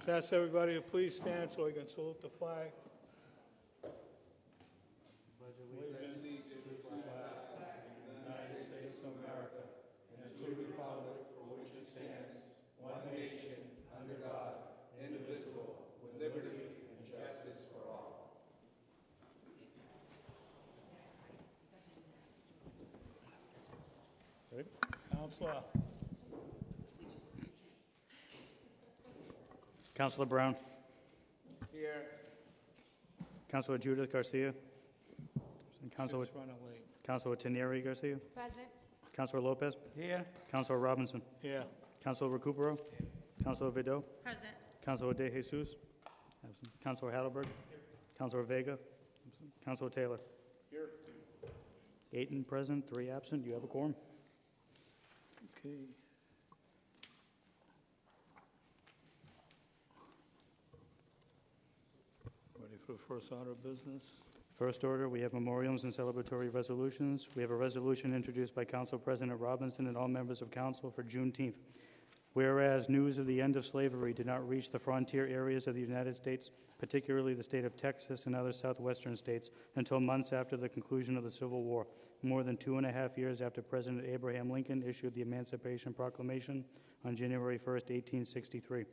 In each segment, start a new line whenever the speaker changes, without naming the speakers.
Just ask everybody to please stand so we can salute the flag. Allegiance to the flag of the United States of America and to the republic for which it stands, one nation, under God, indivisible, with liberty and justice for all. Ready? Counselor.
Councilor Brown.
Here.
Councilor Judith Garcia. Councilor
It's running late.
Teneri Garcia.
Present.
Councilor Lopez.
Here.
Councilor Robinson.
Yeah.
Councilor Recupero. Councilor Vido.
Present.
Councilor De Jesus. Absent. Councilor Hattelberg. Councilor Vega. Absent. Councilor Taylor.
Here.
8 and present, 3 absent. You have a quorum.
Okay. Ready for the first order of business?
First order, we have memorials and celebratory resolutions. We have a resolution introduced by Council President Robinson and all members of council for Juneteenth. Whereas news of the end of slavery did not reach the frontier areas of the United States, particularly the state of Texas and other southwestern states, until months after the conclusion of the Civil War, more than 2.5 years after President Abraham Lincoln issued the Emancipation Proclamation on January 1st, 1863.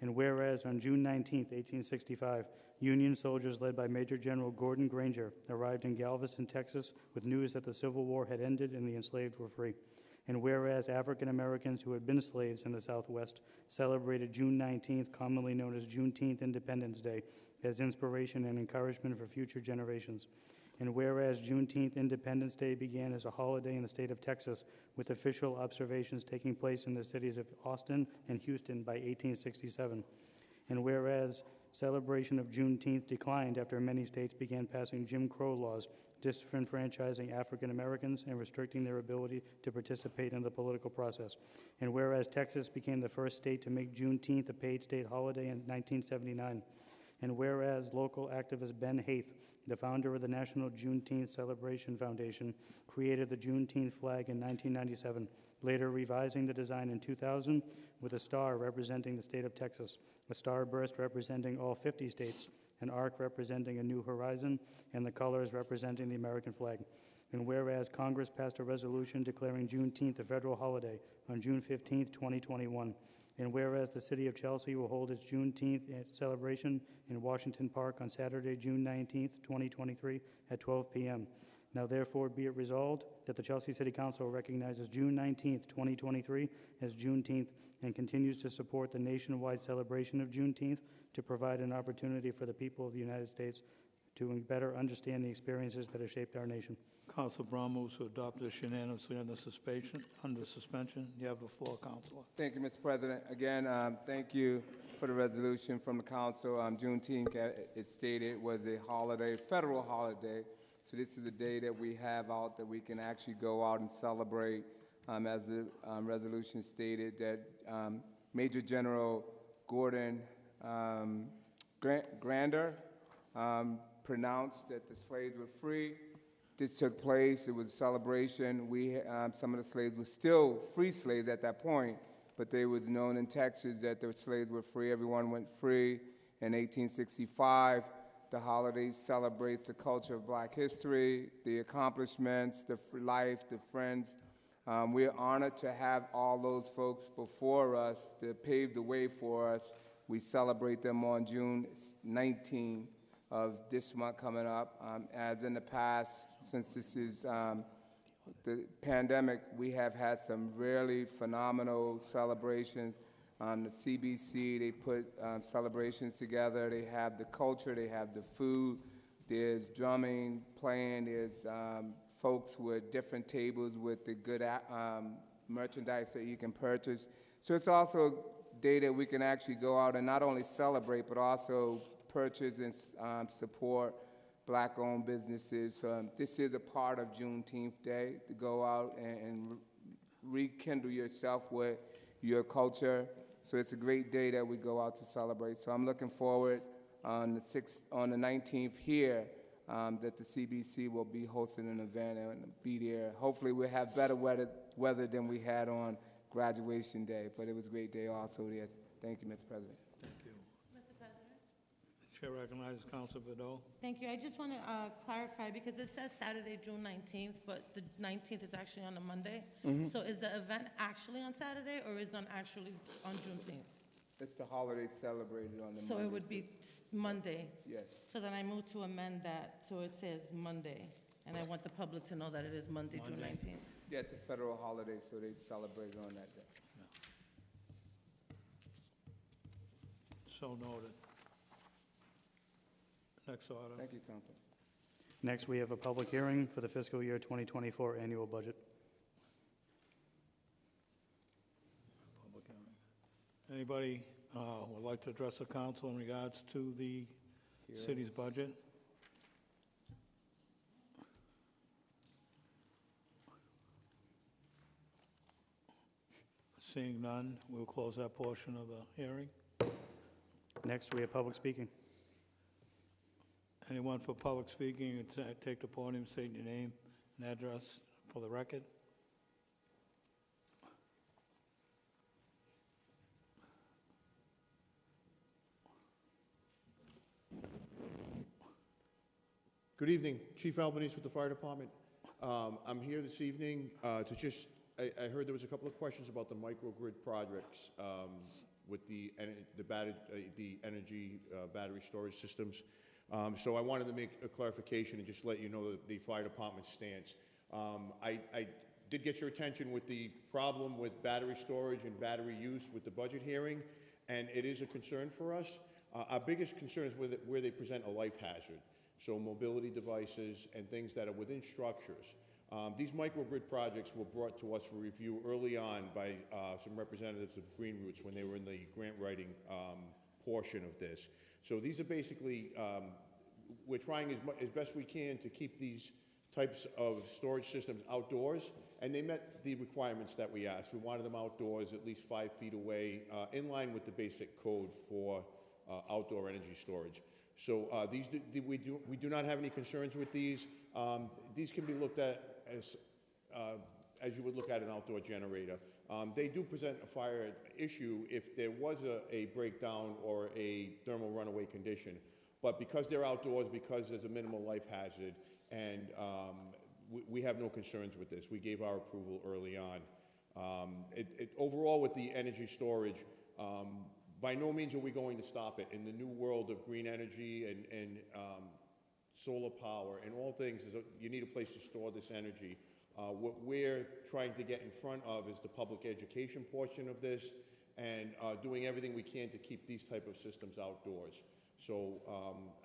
And whereas on June 19, 1865, Union soldiers led by Major General Gordon Granger arrived in Galveston, Texas, with news that the Civil War had ended and the enslaved were free. And whereas African Americans who had been slaves in the Southwest celebrated June 19th, commonly known as Juneteenth Independence Day, as inspiration and encouragement for future generations. And whereas Juneteenth Independence Day began as a holiday in the state of Texas, with official observations taking place in the cities of Austin and Houston by 1867. And whereas celebration of Juneteenth declined after many states began passing Jim Crow laws, disenfranchising African Americans and restricting their ability to participate in the political process. And whereas Texas became the first state to make Juneteenth a paid state holiday in 1979. And whereas local activist Ben Haith, the founder of the National Juneteenth Celebration Foundation, created the Juneteenth flag in 1997, later revising the design in 2000 with a star representing the state of Texas, a starburst representing all 50 states, an arc representing a new horizon, and the colors representing the American flag. And whereas Congress passed a resolution declaring Juneteenth a federal holiday on June 15, 2021, and whereas the city of Chelsea will hold its Juneteenth celebration in Washington Park on Saturday, June 19, 2023 at 12 p.m. Now therefore be it resolved that the Chelsea City Council recognizes June 19, 2023 as Juneteenth and continues to support the nationwide celebration of Juneteenth to provide an opportunity for the people of the United States to better understand the experiences that have shaped our nation.
Council Brown moves to adopt this unanimously under suspension. You have the floor, Councilor.
Thank you, Mr. President. Again, thank you for the resolution from the council. Juneteenth, it stated, was a holiday, federal holiday. So this is a day that we have out that we can actually go out and celebrate. As the resolution stated, that Major General Gordon Granger pronounced that the slaves were free. This took place. It was a celebration. Some of the slaves were still free slaves at that point, but they was known in Texas that the slaves were free. Everyone went free. In 1865, the holiday celebrates the culture of Black history, the accomplishments, the life, the friends. We're honored to have all those folks before us to pave the way for us. We celebrate them on June 19 of this month coming up. As in the past, since this is the pandemic, we have had some really phenomenal celebrations. The CBC, they put celebrations together. They have the culture, they have the food, there's drumming, playing, there's folks with different tables with the good merchandise that you can purchase. So it's also a day that we can actually go out and not only celebrate, but also purchase and support Black-owned businesses. This is a part of Juneteenth Day, to go out and rekindle yourself with your culture. So it's a great day that we go out to celebrate. So I'm looking forward on the 19th here that the CBC will be hosting an event and be there. Hopefully we'll have better weather than we had on graduation day, but it was a great day also there. Thank you, Mr. President.
Thank you. Chair recognizes Counsel Vido.
Thank you. I just want to clarify, because it says Saturday, June 19th, but the 19th is actually on a Monday. So is the event actually on Saturday, or is it actually on Juneteenth?
It's the holiday celebrated on the
So
Monday.
it would be Monday.
Yes.
So then I move to amend that, so it says Monday. And I want the public to know that it is Monday, June
Monday.
19th.
Yeah, it's a federal holiday, so they celebrate it on that day.
So noted. Next order.
Thank you, Counsel.
Next, we have a public hearing for the fiscal year 2024 annual budget.
Public hearing. Anybody would like to address the council in regards to the city's budget? Seeing none, we'll close that portion of the hearing.
Next, we have public speaking.
Anyone for public speaking, take the podium, state your name and address for the record.
Good evening, Chief Albanese with the Fire Department. I'm here this evening to just, I heard there was a couple of questions about the microgrid projects with the energy battery storage systems. So I wanted to make a clarification and just let you know the fire department's stance. I did get your attention with the problem with battery storage and battery use with the budget hearing, and it is a concern for us. Our biggest concern is where they present a life hazard. So mobility devices and things that are within structures. These microgrid projects were brought to us for review early on by some representatives of Green Roots when they were in the grant writing portion of this. So these are basically, we're trying as best we can to keep these types of storage systems outdoors, and they met the requirements that we asked. We wanted them outdoors, at least 5 feet away, in line with the basic code for outdoor energy storage. So we do not have any concerns with these. These can be looked at as you would look at an outdoor generator. They do present a fire issue if there was a breakdown or a thermal runaway condition. But because they're outdoors, because there's a minimal life hazard, and we have no concerns with this. We gave our approval early on. Overall, with the energy storage, by no means are we going to stop it. In the new world of green energy and solar power and all things, you need a place to store this energy. What we're trying to get in front of is the public education portion of this, and doing everything we can to keep these type of systems outdoors. So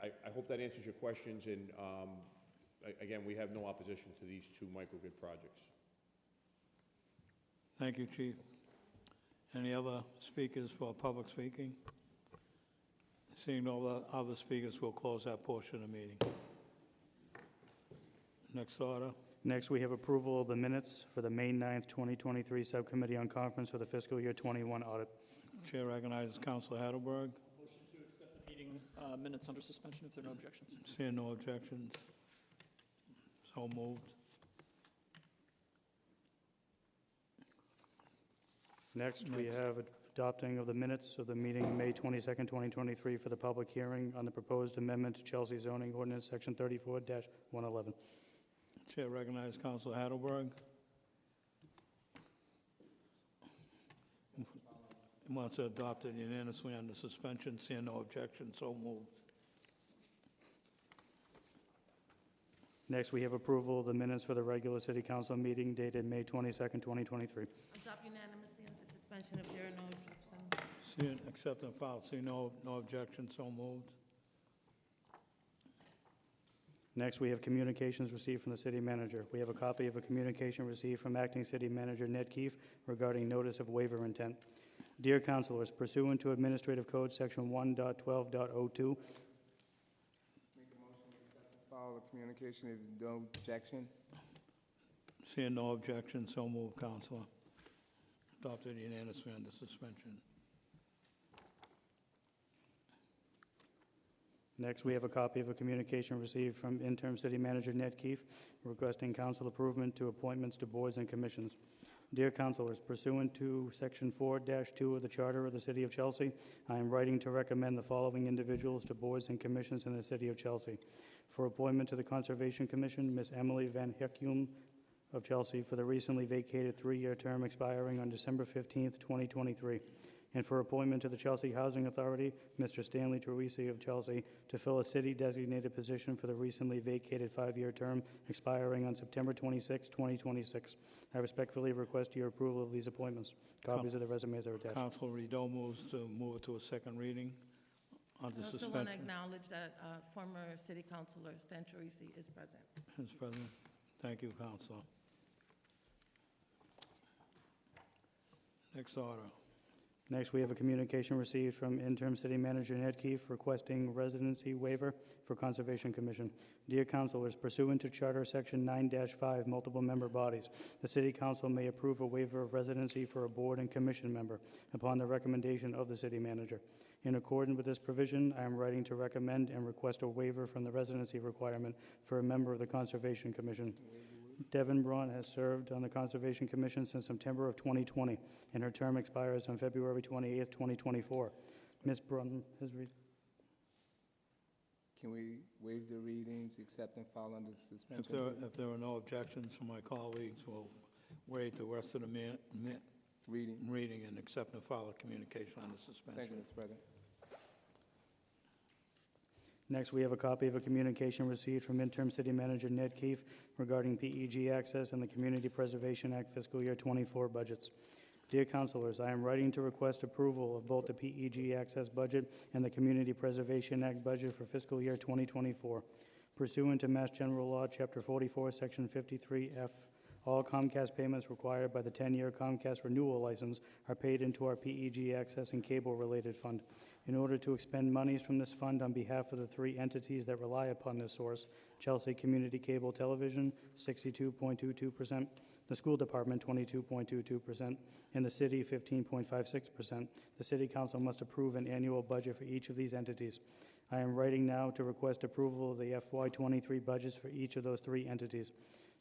I hope that answers your questions, and again, we have no opposition to these 2 microgrid projects.
Thank you, Chief. Any other speakers for public speaking? Seeing no other speakers, we'll close that portion of the meeting. Next order.
Next, we have approval of the minutes for the May 9th, 2023 Subcommittee on Conference for the fiscal year 21 audit.
Chair recognizes Councilor Hattelberg.
Motion to accept the meeting minutes under suspension if there are no objections.
Seeing no objections, so moved.
Next, we have adopting of the minutes of the meeting May 22nd, 2023 for the public hearing on the proposed amendment to Chelsea zoning ordinance, Section 34-111.
Chair recognizes Councilor Hattelberg. Wants to adopt it unanimously under suspension. Seeing no objection, so moved.
Next, we have approval of the minutes for the regular city council meeting dated May 22nd, 2023.
Adopt unanimously under suspension if there are no objections.
Seeing, accept and file. Seeing no objection, so moved.
Next, we have communications received from the city manager. We have a copy of a communication received from acting city manager Ned Keefe regarding notice of waiver intent. Dear councilors, pursuant to Administrative Code Section 1.12.02,
Make a motion to accept and file the communication if no objection.
Seeing no objection, so moved, Councilor. Adopted unanimously under suspension.
next, we have a copy of a communication received from interim city manager Ned Keefe requesting council approval to appointments to boards and commissions. Dear councilors, pursuant to Section 4-2 of the Charter of the City of Chelsea, I am writing to recommend the following individuals to boards and commissions in the City of Chelsea. For appointment to the Conservation Commission, Ms. Emily Van Heckum of Chelsea for the recently vacated 3-year term expiring on December 15th, 2023. And for appointment to the Chelsea Housing Authority, Mr. Stanley Teresi of Chelsea to fill a city-designated position for the recently vacated 5-year term expiring on September 26, 2026. I respectfully request your approval of these appointments. Copies of the resumes are attached.
Council Rideau moves to move it to a second reading under
I also want to
suspension.
acknowledge that former city councilor Stan Teresi is present.
Mr. President, thank you, Councilor. Next order.
Next, we have a communication received from interim city manager Ned Keefe requesting residency waiver for Conservation Commission. Dear councilors, pursuant to Charter Section 9-5, multiple member bodies, the city council may approve a waiver of residency for a board and commission member upon the recommendation of the city manager. In accordance with this provision, I am writing to recommend and request a waiver from the residency requirement for a member of the Conservation Commission. Devin Braun has served on the Conservation Commission since September of 2020, and her term expires on February 28th, 2024. Ms. Braun has read.
Can we waive the readings, accept and file under suspension?
If there are no objections from my colleagues, we'll waive the rest of the reading and accept and file a communication under suspension.
Thank you, Mr. President.
Next, we have a copy of a communication received from interim city manager Ned Keefe regarding PEG access and the Community Preservation Act fiscal year 24 budgets. Dear councilors, I am writing to request approval of both the PEG access budget and the Community Preservation Act budget for fiscal year 2024. Pursuant to Mass General Law, Chapter 44, Section 53F, all Comcast payments required by the 10-year Comcast renewal license are paid into our PEG access and cable-related fund. In order to expend monies from this fund on behalf of the 3 entities that rely upon this source, Chelsea Community Cable Television, 62.22%, the school department, 22.22%, and the city, 15.56%, the city council must approve an annual budget for each of these entities. I am writing now to request approval of the FY23 budgets for each of those 3 entities.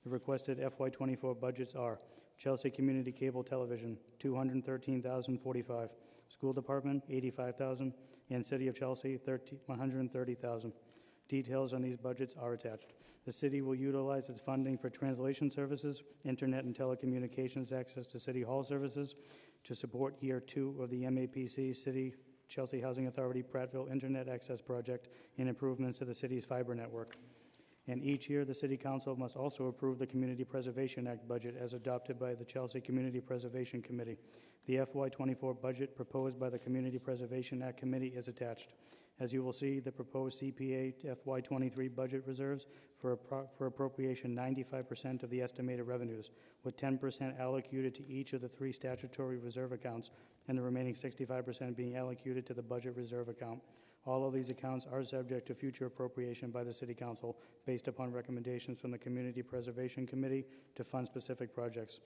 The requested FY24 budgets are Chelsea Community Cable Television, $213,045, School Department, $85,000, and City of Chelsea, $130,000. Details on these budgets are attached. The city will utilize its funding for translation services, internet and telecommunications access to City Hall services to support Year 2 of the MAPC City Chelsea Housing Authority Prattville Internet Access Project and improvements to the city's fiber network. And each year, the City Council must also approve the Community Preservation Act budget as adopted by the Chelsea Community Preservation Committee. The FY24 budget proposed by the Community Preservation Act Committee is attached. As you will see, the proposed CPA FY23 budget reserves for appropriation 95% of the estimated revenues, with 10% allocated to each of the 3 statutory reserve accounts and the remaining 65% being allocated to the budget reserve account. All of these accounts are subject to future appropriation by the City Council based upon recommendations from the Community Preservation Committee to fund specific projects.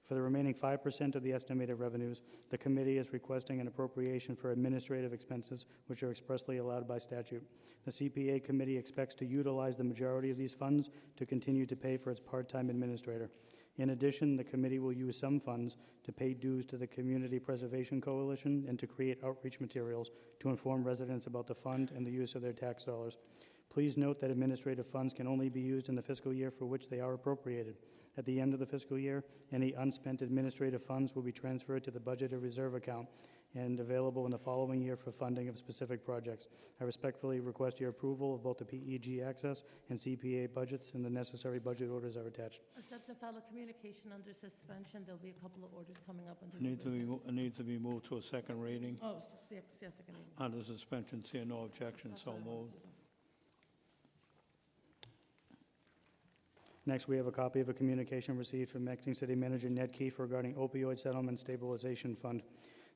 For the remaining 5% of the estimated revenues, the committee is requesting an appropriation for administrative expenses, which are expressly allowed by statute. The CPA committee expects to utilize the majority of these funds to continue to pay for its part-time administrator. In addition, the committee will use some funds to pay dues to the Community Preservation Coalition and to create outreach materials to inform residents about the fund and the use of their tax dollars. Please note that administrative funds can only be used in the fiscal year for which they are appropriated. At the end of the fiscal year, any unspent administrative funds will be transferred to the budgeted reserve account and available in the following year for funding of specific projects. I respectfully request your approval of both the PEG access and CPA budgets, and the necessary budget orders are attached.
Accept and file a communication under suspension. There'll be a couple of orders coming up under.
It needs to be moved to a second reading
Oh, yes, second reading.
under suspension. See no objection, so moved.
Next, we have a copy of a communication received from Acting City Manager Ned Keefe regarding opioid settlement stabilization fund.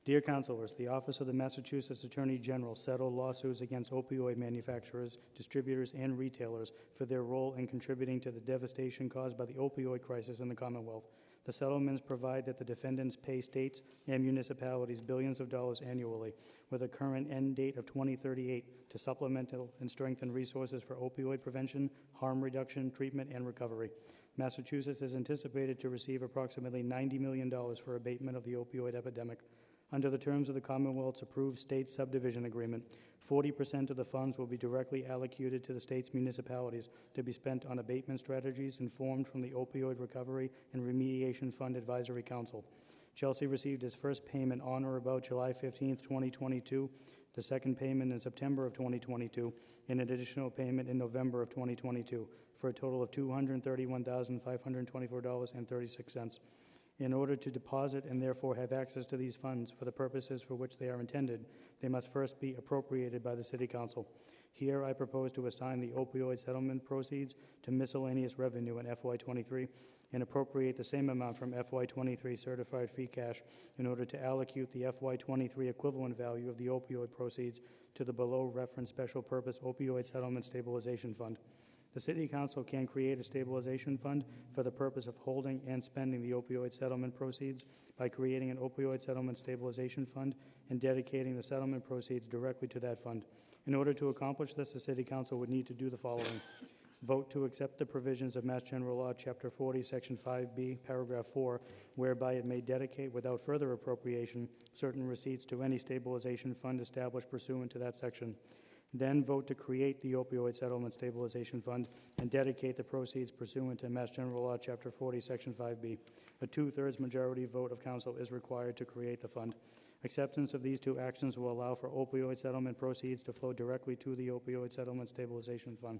Dear councilors, the Office of the Massachusetts Attorney General settled lawsuits against opioid manufacturers, distributors, and retailers for their role in contributing to the devastation caused by the opioid crisis in the Commonwealth. The settlements provide that the defendants pay states and municipalities billions of dollars annually, with a current end date of 2038, to supplement and strengthen resources for opioid prevention, harm reduction, treatment, and recovery. Massachusetts is anticipated to receive approximately $90 million for abatement of the opioid epidemic. Under the terms of the Commonwealth's approved state subdivision agreement, 40% of the funds will be directly allocated to the state's municipalities to be spent on abatement strategies informed from the Opioid Recovery and Remediation Fund Advisory Council. Chelsea received its first payment on or about July 15, 2022, the second payment in September of 2022, and an additional payment in November of 2022, for a total of $231,524.36. In order to deposit and therefore have access to these funds for the purposes for which they are intended, they must first be appropriated by the City Council. Here, I propose to assign the opioid settlement proceeds to miscellaneous revenue in FY23 and appropriate the same amount from FY23 certified free cash in order to allocate the FY23 equivalent value of the opioid proceeds to the below referenced special purpose opioid settlement stabilization fund. The City Council can create a stabilization fund for the purpose of holding and spending the opioid settlement proceeds by creating an opioid settlement stabilization fund and dedicating the settlement proceeds directly to that fund. In order to accomplish this, the City Council would need to do the following. Vote to accept the provisions of Mass General Law, Chapter 40, Section 5B, Paragraph 4, whereby it may dedicate without further appropriation certain receipts to any stabilization fund established pursuant to that section. Then vote to create the opioid settlement stabilization fund and dedicate the proceeds pursuant to Mass General Law, Chapter 40, Section 5B. A two-thirds majority vote of council is required to create the fund. Acceptance of these two actions will allow for opioid settlement proceeds to flow directly to the opioid settlement stabilization fund.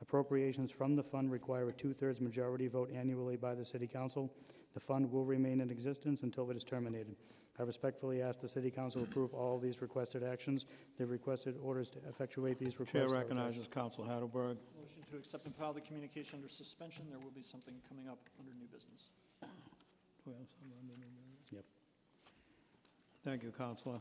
Appropriations from the fund require a two-thirds majority vote annually by the City Council. The fund will remain in existence until it is terminated. I respectfully ask the City Council to approve all of these requested actions. The requested orders to effectuate these requests.
Chair
are
recognizes Counsel Hattelberg.
Motion to accept and file the communication under suspension. There will be something coming up under new business.
Yep.
Thank you, Counselor.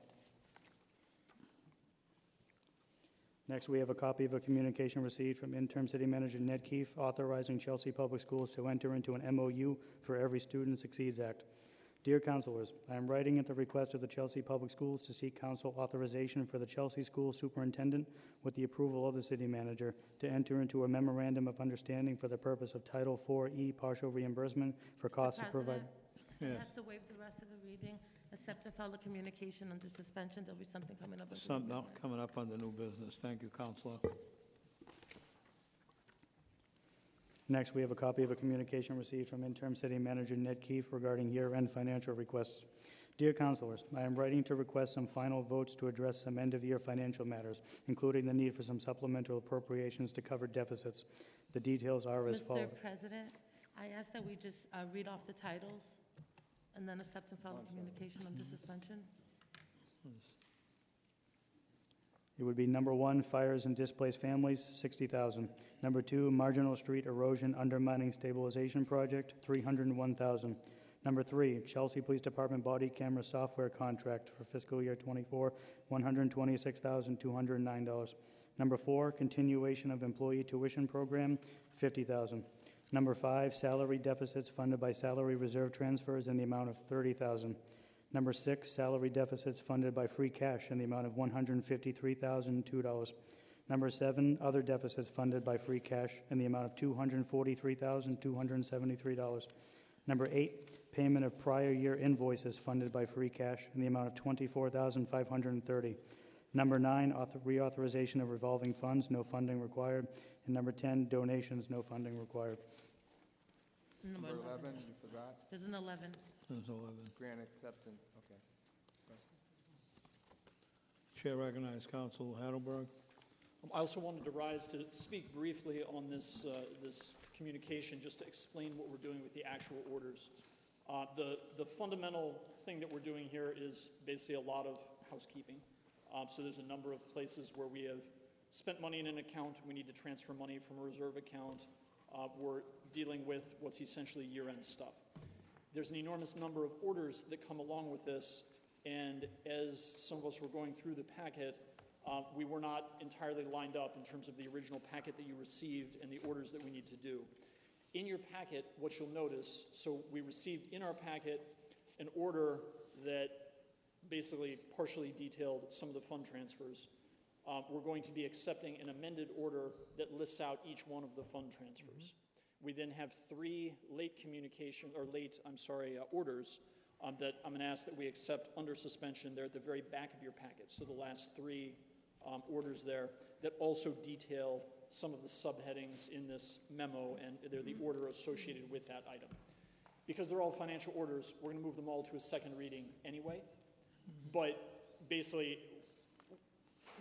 Next, we have a copy of a communication received from Interim City Manager Ned Keefe authorizing Chelsea Public Schools to enter into an MOU for Every Student Succeeds Act. Dear councilors, I am writing at the request of the Chelsea Public Schools to seek council authorization for the Chelsea School Superintendent, with the approval of the City Manager, to enter into a memorandum of understanding for the purpose of Title IV-E partial reimbursement for costs of providing.
He
Yes.
has to waive the rest of the reading, accept and file the communication under suspension. There'll be something coming up.
Something coming up under new business. Thank you, Counselor.
Next, we have a copy of a communication received from Interim City Manager Ned Keefe regarding year-end financial requests. Dear councilors, I am writing to request some final votes to address some end-of-year financial matters, including the need for some supplemental appropriations to cover deficits. The details are as follows.
Mr. President, I ask that we just read off the titles and then accept and file the communication under suspension.
It would be number 1, fires and displaced families, $60,000. Number 2, marginal street erosion undermining stabilization project, $301,000. Number 3, Chelsea Police Department body camera software contract for fiscal year '24, $126,209. Number 4, continuation of employee tuition program, $50,000. Number 5, salary deficits funded by salary reserve transfers in the amount of $30,000. Number 6, salary deficits funded by free cash in the amount of $153,002. Number 7, other deficits funded by free cash in the amount of $243,273. Number 8, payment of prior year invoices funded by free cash in the amount of $24,530. Number 9, reauthorization of revolving funds, no funding required. And number 10, donations, no funding required.
Number
Number
11.
11, you forgot?
There's an 11.
There's 11.
Grant acceptance, okay.
Chair recognizes Counsel Hattelberg.
I also wanted to rise to speak briefly on this, this communication, just to explain what we're doing with the actual orders. The fundamental thing that we're doing here is basically a lot of housekeeping. So there's a number of places where we have spent money in an account, we need to transfer money from a reserve account. We're dealing with what's essentially year-end stuff. There's an enormous number of orders that come along with this, and as some of us were going through the packet, we were not entirely lined up in terms of the original packet that you received and the orders that we need to do. In your packet, what you'll notice, so we received in our packet an order that basically partially detailed some of the fund transfers. We're going to be accepting an amended order that lists out each one of the fund transfers. We then have 3 orders that I'm going to ask that we accept under suspension. They're at the very back of your packet. So the last 3 orders there that also detail some of the subheadings in this memo, and they're the order associated with that item. Because they're all financial orders, we're going to move them all to a second reading anyway. But basically,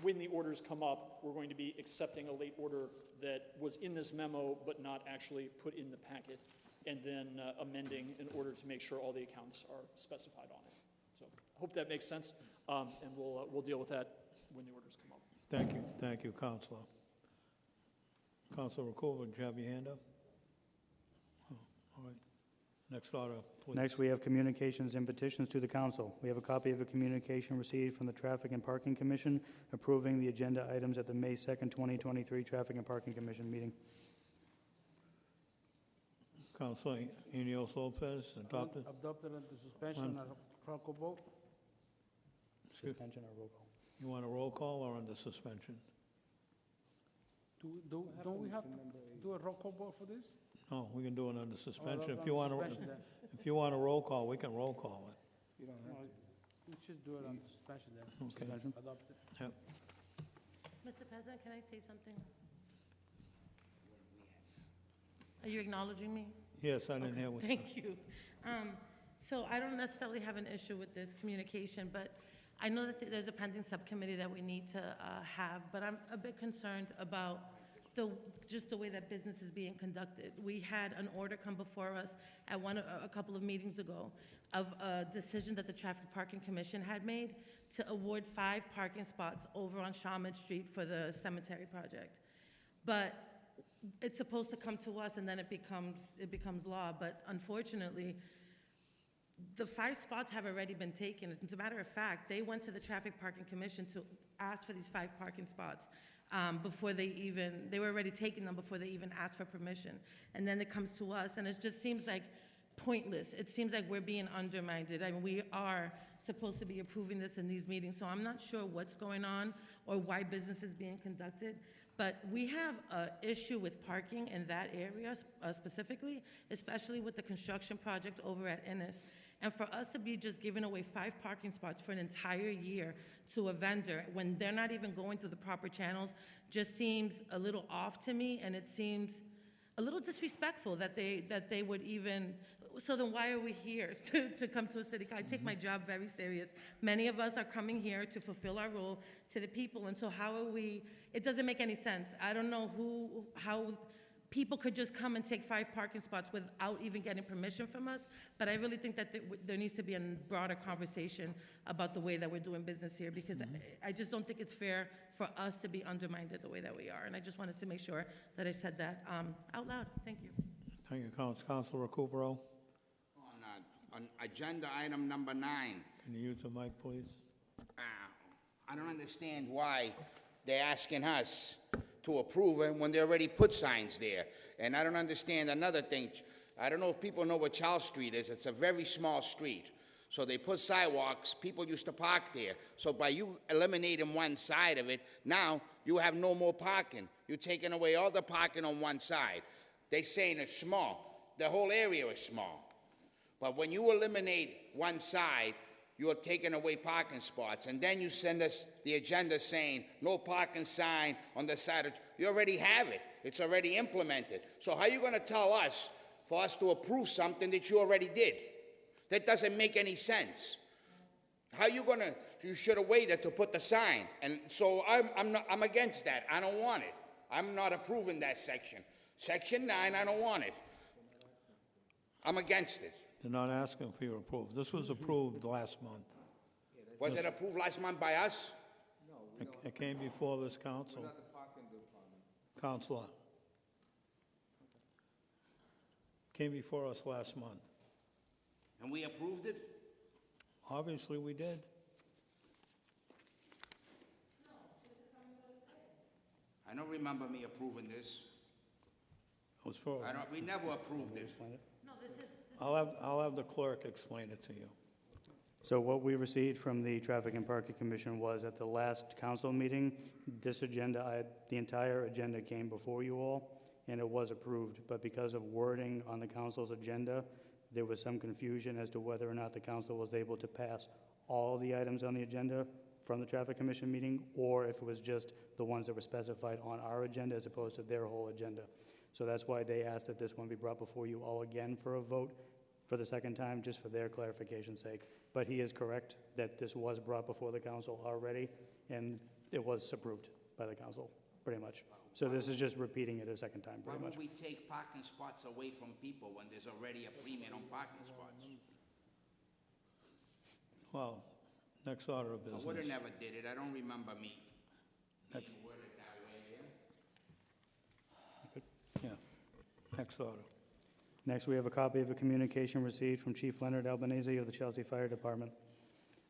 when the orders come up, we're going to be accepting a late order that was in this memo but not actually put in the packet, and then amending in order to make sure all the accounts are specified on it. So I hope that makes sense, and we'll deal with that when the orders come up.
Thank you, Counselor. Counselor Recorvo, did you have your hand up? Oh, all right. Next order, please.
Next, we have communications and petitions to the council. We have a copy of a communication received from the Traffic and Parking Commission approving the agenda items at the May 2nd, 2023 Traffic and Parking Commission meeting.
Counselor Ineos Lopez, adopted.
Adopted under suspension, roll call vote?
Suspension or roll call?
You want a roll call or under suspension?
Don't we have to do a roll call vote for this?
No, we can do it under suspension.
Under
If you want
suspension then.
if you want a roll call, we can roll call it.
No, we should do it on suspension then.
Okay.
Suspension?
Adopted.
Yep.
Mr. President, can I say something? Are you acknowledging me?
Yes, I didn't hear what.
Thank you. So I don't necessarily have an issue with this communication, but I know that there's a pending subcommittee that we need to have, but I'm a bit concerned about just the way that business is being conducted. We had an order come before us at a couple of meetings ago of a decision that the Traffic Parking Commission had made to award 5 parking spots over on Shawmut Street for the cemetery project. But it's supposed to come to us and then it becomes law, but unfortunately, the 5 spots have already been taken. As a matter of fact, they went to the Traffic Parking Commission to ask for these 5 parking spots before they were already taking them before they even asked for permission. And then it comes to us, and it just seems like pointless. It seems like we're being undermined. I mean, we are supposed to be approving this in these meetings, so I'm not sure what's going on or why business is being conducted. But we have an issue with parking in that area specifically, especially with the construction project over at Ennis. And for us to be just giving away 5 parking spots for an entire year to a vendor when they're not even going through the proper channels just seems a little off to me, and it seems a little disrespectful that they would even. So then why are we here to come to a city? I take my job very serious. Many of us are coming here to fulfill our role to the people, and so how are we? It doesn't make any sense. I don't know how people could just come and take 5 parking spots without even getting permission from us, but I really think that there needs to be a broader conversation about the way that we're doing business here, because I just don't think it's fair for us to be undermined the way that we are, and I just wanted to make sure that I said that out loud. Thank you.
Thank you, Counselor Recupero.
On agenda item number 9,
Can you use the mic, please?
I don't understand why they're asking us to approve it when they already put signs there. And I don't understand another thing. I don't know if people know what Charles Street is. It's a very small street. So they put sidewalks. People used to park there. So by you eliminating one side of it, now you have no more parking. You're taking away all the parking on one side. They're saying it's small. The whole area is small. But when you eliminate one side, you're taking away parking spots. And then you send us the agenda saying, no parking sign on the side. You already have it. It's already implemented. So how are you going to tell us for us to approve something that you already did? That doesn't make any sense. How are you going to, you should have waited to put the sign. And so I'm against that. I don't want it. I'm not approving that section. Section 9, I don't want it. I'm against it.
They're not asking for your approval. This was approved last month.
Was it approved last month by us?
It came before this council.
Not the parking department.
Counselor. Came before us last month.
And we approved it?
Obviously, we did.
I don't remember me approving this.
It was for,
We never approved it.
No, this is.
I'll have the clerk explain it to you.
So what we received from the Traffic and Parking Commission was at the last council meeting, this agenda, the entire agenda came before you all, and it was approved. But because of wording on the council's agenda, there was some confusion as to whether or not the council was able to pass all the items on the agenda from the Traffic Commission meeting, or if it was just the ones that were specified on our agenda as opposed to their whole agenda. So that's why they asked that this one be brought before you all again for a vote for the second time, just for their clarification's sake. But he is correct that this was brought before the council already, and it was approved by the council, pretty much. So this is just repeating it a second time,
Why
pretty
would
much.
we take parking spots away from people when there's already a premium on parking spots?
Well, next order of
I would've
business.
never did it, I don't remember me being worded that way here.
Yeah, next order.
Next, we have a copy of a communication received from Chief Leonard Albanese of the Chelsea Fire Department.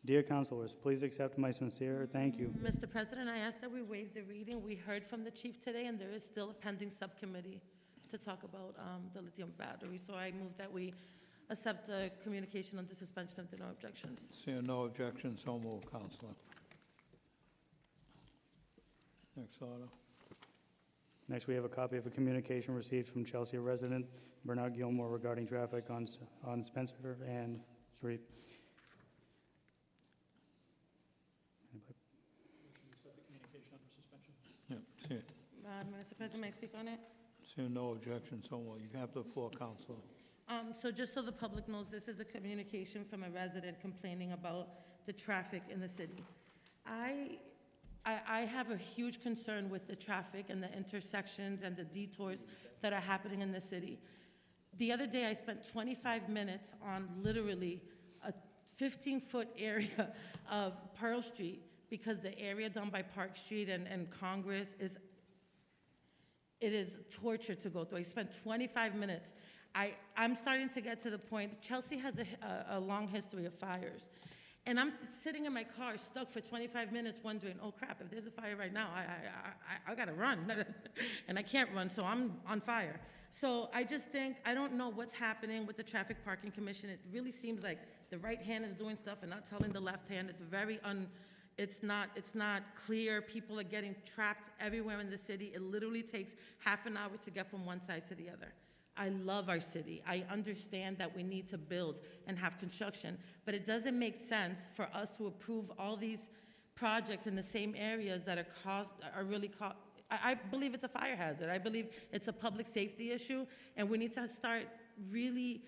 Dear councilors, please accept my sincere thank you.
Mr. President, I ask that we waive the reading. We heard from the chief today, and there is still a pending subcommittee to talk about the lithium battery. So I move that we accept the communication under suspension if there are no objections.
Seeing no objections, so move, Counselor. Next order.
Next, we have a copy of a communication received from Chelsea resident Bernard Gilmore regarding traffic on Spencer and Street. Anybody?
Motion to set the communication under suspension.
Yeah,
Mr. President, may I speak on it?
seeing no objections, so move. You have the floor, Counselor.
So just so the public knows, this is a communication from a resident complaining about the traffic in the city. I have a huge concern with the traffic and the intersections and the detours that are happening in the city. The other day, I spent 25 minutes on literally a 15-foot area of Pearl Street because the area down by Park Street and Congress it is torture to go through. I spent 25 minutes. I'm starting to get to the point, Chelsea has a long history of fires. And I'm sitting in my car stuck for 25 minutes wondering, oh crap, if there's a fire right now, I gotta run. And I can't run, so I'm on fire. So I just think, I don't know what's happening with the Traffic Parking Commission. It really seems like the right hand is doing stuff and not telling the left hand. It's very it's not clear. People are getting trapped everywhere in the city. It literally takes half an hour to get from one side to the other. I love our city. I understand that we need to build and have construction, but it doesn't make sense for us to approve all these projects in the same areas that I believe it's a fire hazard. I believe it's a public safety issue, and we need to start really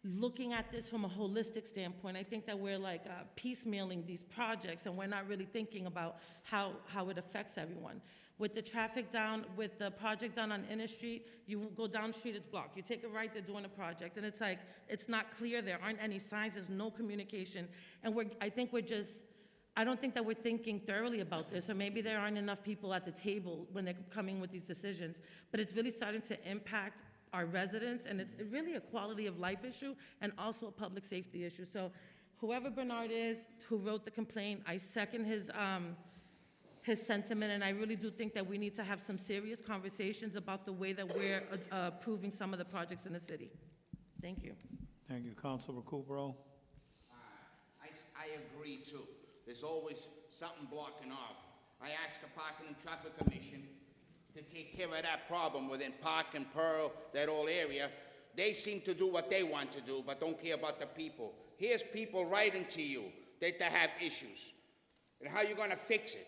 looking at this from a holistic standpoint. I think that we're like piecemealing these projects, and we're not really thinking about how it affects everyone. With the traffic down, with the project down on Inner Street, you go down the street, it's blocked. You take a right, they're doing a project. And it's like, it's not clear, there aren't any signs, there's no communication. And I don't think that we're thinking thoroughly about this, or maybe there aren't enough people at the table when they're coming with these decisions. But it's really starting to impact our residents, and it's really a quality of life issue and also a public safety issue. So whoever Bernard is, who wrote the complaint, I second his sentiment, and I really do think that we need to have some serious conversations about the way that we're approving some of the projects in the city. Thank you.
Thank you, Counselor Recupero.
I agree too. There's always something blocking off. I asked the Parking and Traffic Commission to take care of that problem within Park and Pearl, that whole area. They seem to do what they want to do, but don't care about the people. Here's people writing to you that they have issues. And how you gonna fix it?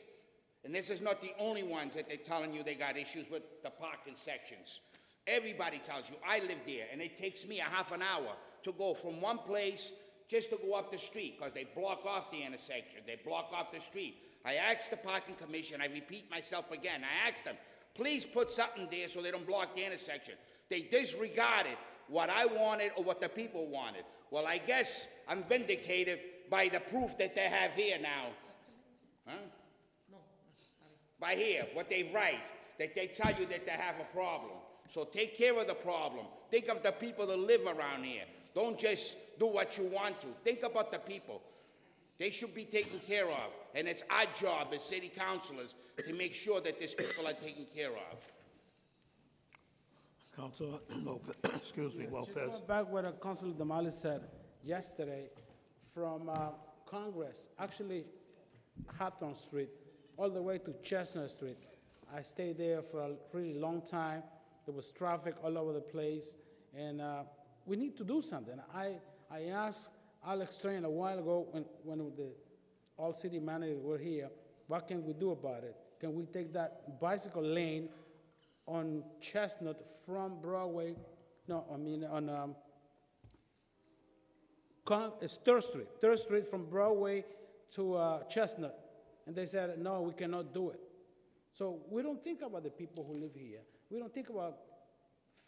And this is not the only ones that they're telling you they got issues with the parking sections. Everybody tells you, I live there, and it takes me a half an hour to go from one place just to go up the street, because they block off the intersection, they block off the street. I asked the Parking Commission, I repeat myself again, I asked them, please put something there so they don't block the intersection. They disregarded what I wanted or what the people wanted. Well, I guess I'm vindicated by the proof that they have here now. Huh? By here, what they write, that they tell you that they have a problem. So take care of the problem. Think of the people that live around here. Don't just do what you want to. Think about the people. They should be taken care of. And it's our job as city councilors to make sure that these people are taken care of.
Counselor Lopez, excuse me, Lopez.
Going back what Councilor Damali said yesterday, from Congress, actually Hawthorne Street, all the way to Chestnut Street. I stayed there for a really long time, There was traffic all over the place, and we need to do something. I asked Alex Train a while ago when the all city managers were here, what can we do about it? Can we take that bicycle lane on Chestnut from Broadway, on it's Third Street from Broadway to Chestnut. And they said, no, we cannot do it. So we don't think about the people who live here. We don't think about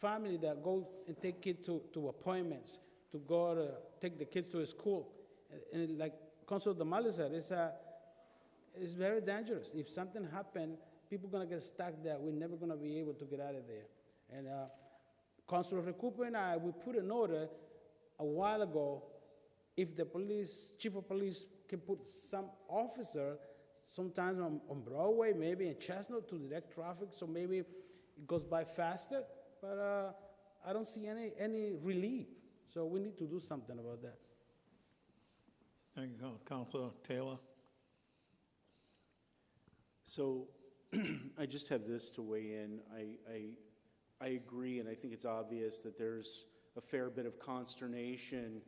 family that go and take kids to appointments, to go to take the kids to school. And like Councilor Damali said, it's very dangerous. If something happened, people are going to get stuck there. We're never going to be able to get out of there. And Councilor Recupero and I, we put an order a while ago, if the chief of police can put some officer sometimes on Broadway, maybe in Chestnut to direct traffic, so maybe it goes by faster. But I don't see any relief. So we need to do something about that.
Thank you, Councilor Taylor.
So I just have this to weigh in. I agree, and I think it's obvious that there's a fair bit of consternation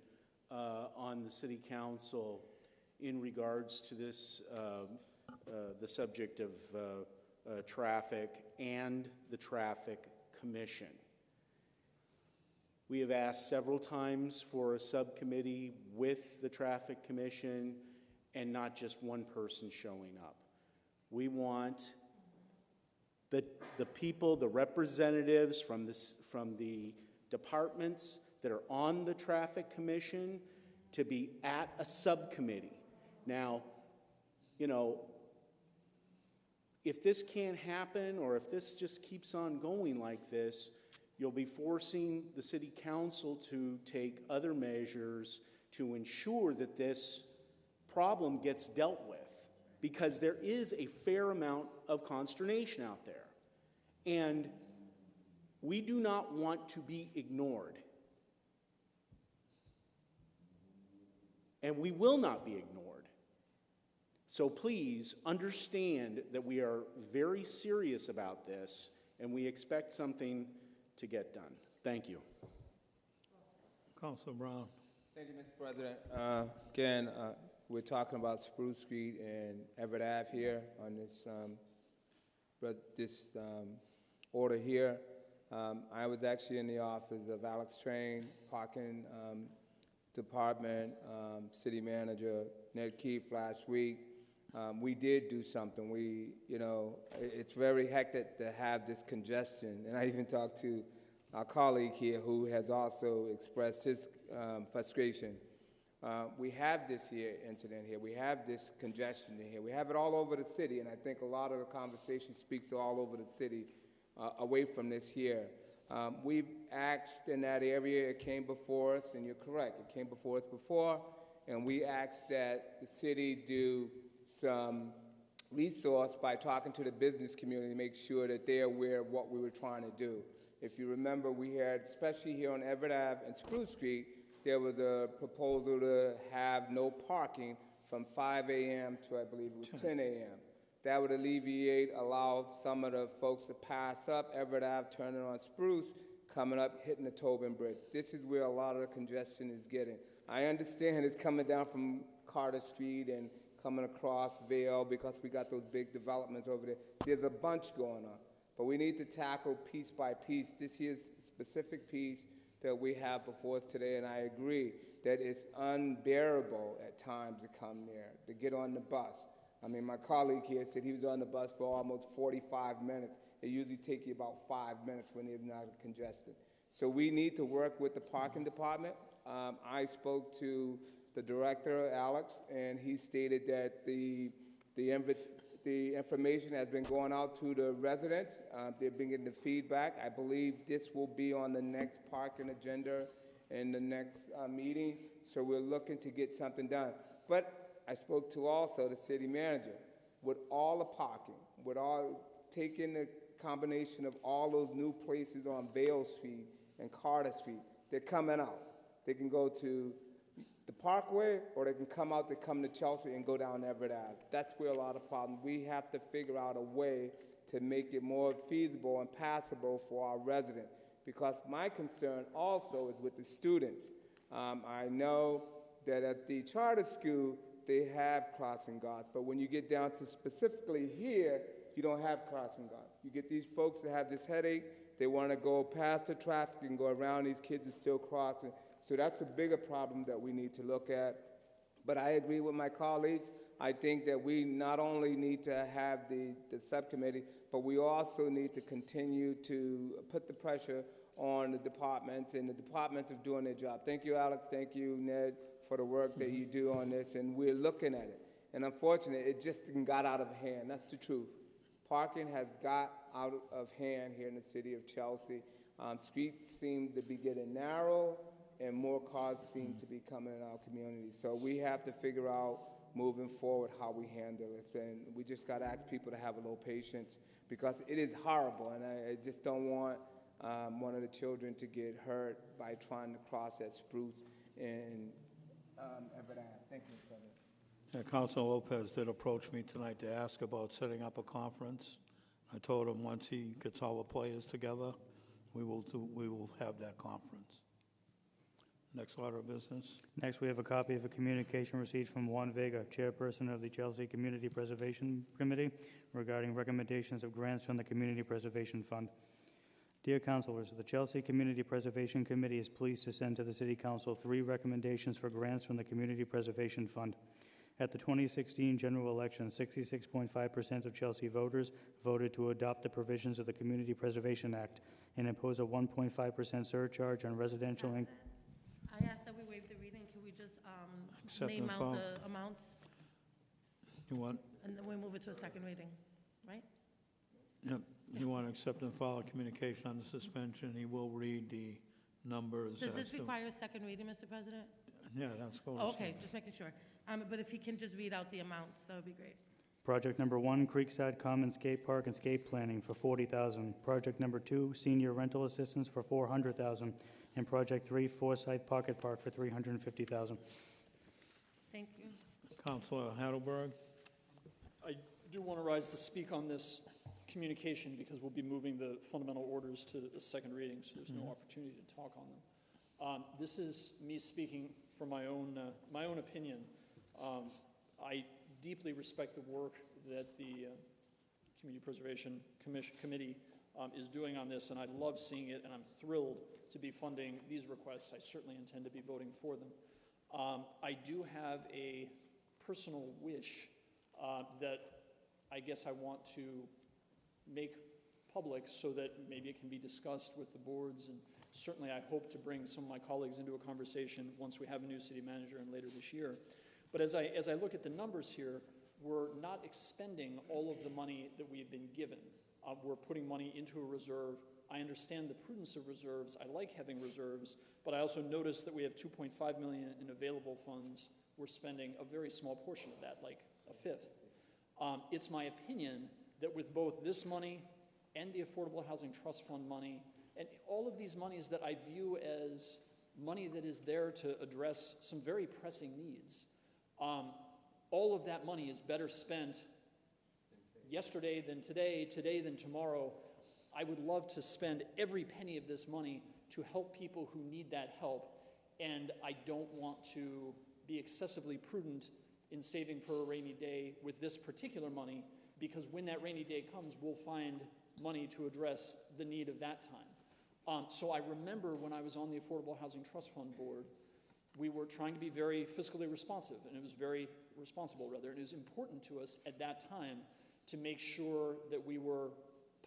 on the city council in regards to this, the subject of traffic and the traffic commission. We have asked several times for a subcommittee with the traffic commission and not just one person showing up. We want the people, the representatives from the departments that are on the traffic commission to be at a subcommittee. Now, you know, if this can't happen or if this just keeps on going like this, you'll be forcing the city council to take other measures to ensure that this problem gets dealt with, because there is a fair amount of consternation out there. And we do not want to be ignored. And we will not be ignored. So please understand that we are very serious about this and we expect something to get done. Thank you.
Councilor Brown.
Thank you, Mr. President. Again, we're talking about Spruce Street and Everett Ave here on this order here. I was actually in the office of Alex Train, Parking Department, City Manager Ned Keefe last week. We did do something. It's very hectic to have this congestion, and I even talked to our colleague here who has also expressed his frustration. We have this incident here. We have this congestion here. We have it all over the city, and I think a lot of the conversation speaks to all over the city away from this here. We've asked in that area, it came before us, and you're correct, it came before us before, and we asked that the city do some resource by talking to the business community to make sure that they're aware of what we were trying to do. If you remember, we had, especially here on Everett Ave and Spruce Street, there was a proposal to have no parking from 5 a.m. to, I believe it was 10 a.m. That would allow some of the folks to pass up Everett Ave, turning on Spruce, coming up, hitting the Tobin Bridge. This is where a lot of the congestion is getting. I understand it's coming down from Carter Street and coming across Vale because we got those big developments over there. There's a bunch going on. But we need to tackle piece by piece. This here's a specific piece that we have before us today, and I agree that it's unbearable at times to come there, to get on the bus. I mean, my colleague here said he was on the bus for almost 45 minutes. It usually takes you about 5 minutes when it's not congested. So we need to work with the parking department. I spoke to the director, Alex, and he stated that the information has been going out to the residents. They've been getting the feedback. I believe this will be on the next parking agenda in the next meeting. So we're looking to get something done. But I spoke to also the city manager. With all the parking, with all taking the combination of all those new places on Vale Street and Carter Street, they're coming out. They can go to the Parkway, or they can come out to come to Chelsea and go down Everett Ave. That's where a lot of problems. We have to figure out a way to make it more feasible and passable for our residents. Because my concern also is with the students. I know that at the charter school, they have crossing guards, but when you get down to specifically here, you don't have crossing guards. You get these folks that have this headache, they want to go past the traffic and go around, these kids are still crossing. So that's a bigger problem that we need to look at. But I agree with my colleagues. I think that we not only need to have the subcommittee, but we also need to continue to put the pressure on the departments, and the departments are doing their job. Thank you, Alex. Thank you, Ned, for the work that you do on this, and we're looking at it. And unfortunately, it just got out of hand. That's the truth. Parking has got out of hand here in the city of Chelsea. Streets seem to be getting narrow, and more cars seem to be coming in our community. So we have to figure out moving forward how we handle this. And we just got to ask people to have a little patience, because it is horrible, and I just don't want one of the children to get hurt by trying to cross at Spruce and Everett Ave. Thank you, President.
Yeah, Councilor Lopez did approach me tonight to ask about setting up a conference. I told him once he gets all the players together, we will have that conference. Next order of business.
Next, we have a copy of a communication received from Juan Vega, chairperson of the Chelsea Community Preservation Committee, regarding recommendations of grants from the Community Preservation Fund. Dear councilors, the Chelsea Community Preservation Committee is pleased to send to the City Council 3 recommendations for grants from the Community Preservation Fund. At the 2016 general election, 66.5% of Chelsea voters voted to adopt the provisions of the Community Preservation Act and impose a 1.5% surcharge on residential
I asked that we waive the reading. Can we just
Accept
name
and
out
file.
the amounts?
You want,
And then we move it to a second reading, right?
yep, you want to accept and file a communication under suspension. He will read the numbers.
Does
as
this
to-
require a second reading, Mr. President?
Yeah, that's going
Oh, okay, just making sure. But if he can just read out the amounts, that would be great.
Project number 1, Creekside Common Skate Park and Skate Planning for $40,000. Project number 2, Senior Rental Assistance for $400,000. And Project 3, Forsyth Pocket Park for $350,000.
Thank you.
Councilor Heidelberg.
I do want to rise to speak on this communication because we'll be moving the fundamental orders to a second reading, so there's no opportunity to talk on them. This is me speaking from my own opinion. I deeply respect the work that the Community Preservation Committee is doing on this, and I love seeing it, and I'm thrilled to be funding these requests. I certainly intend to be voting for them. I do have a personal wish that I guess I want to make public so that maybe it can be discussed with the boards, and certainly I hope to bring some of my colleagues into a conversation once we have a new city manager and later this year. But as I look at the numbers here, we're not expending all of the money that we've been given. We're putting money into a reserve. I understand the prudence of reserves. I like having reserves, but I also notice that we have $2.5 million in available funds. We're spending a very small portion of that, like a fifth. It's my opinion that with both this money and the Affordable Housing Trust Fund money, and all of these monies that I view as money that is there to address some very pressing needs, all of that money is better spent yesterday than today, today than tomorrow. I would love to spend every penny of this money to help people who need that help, and I don't want to be excessively prudent in saving for a rainy day with this particular money, because when that rainy day comes, we'll find money to address the need of that time. So I remember when I was on the Affordable Housing Trust Fund board, we were trying to be very fiscally responsive, and it was very responsible, rather, and it was important to us at that time to make sure that we were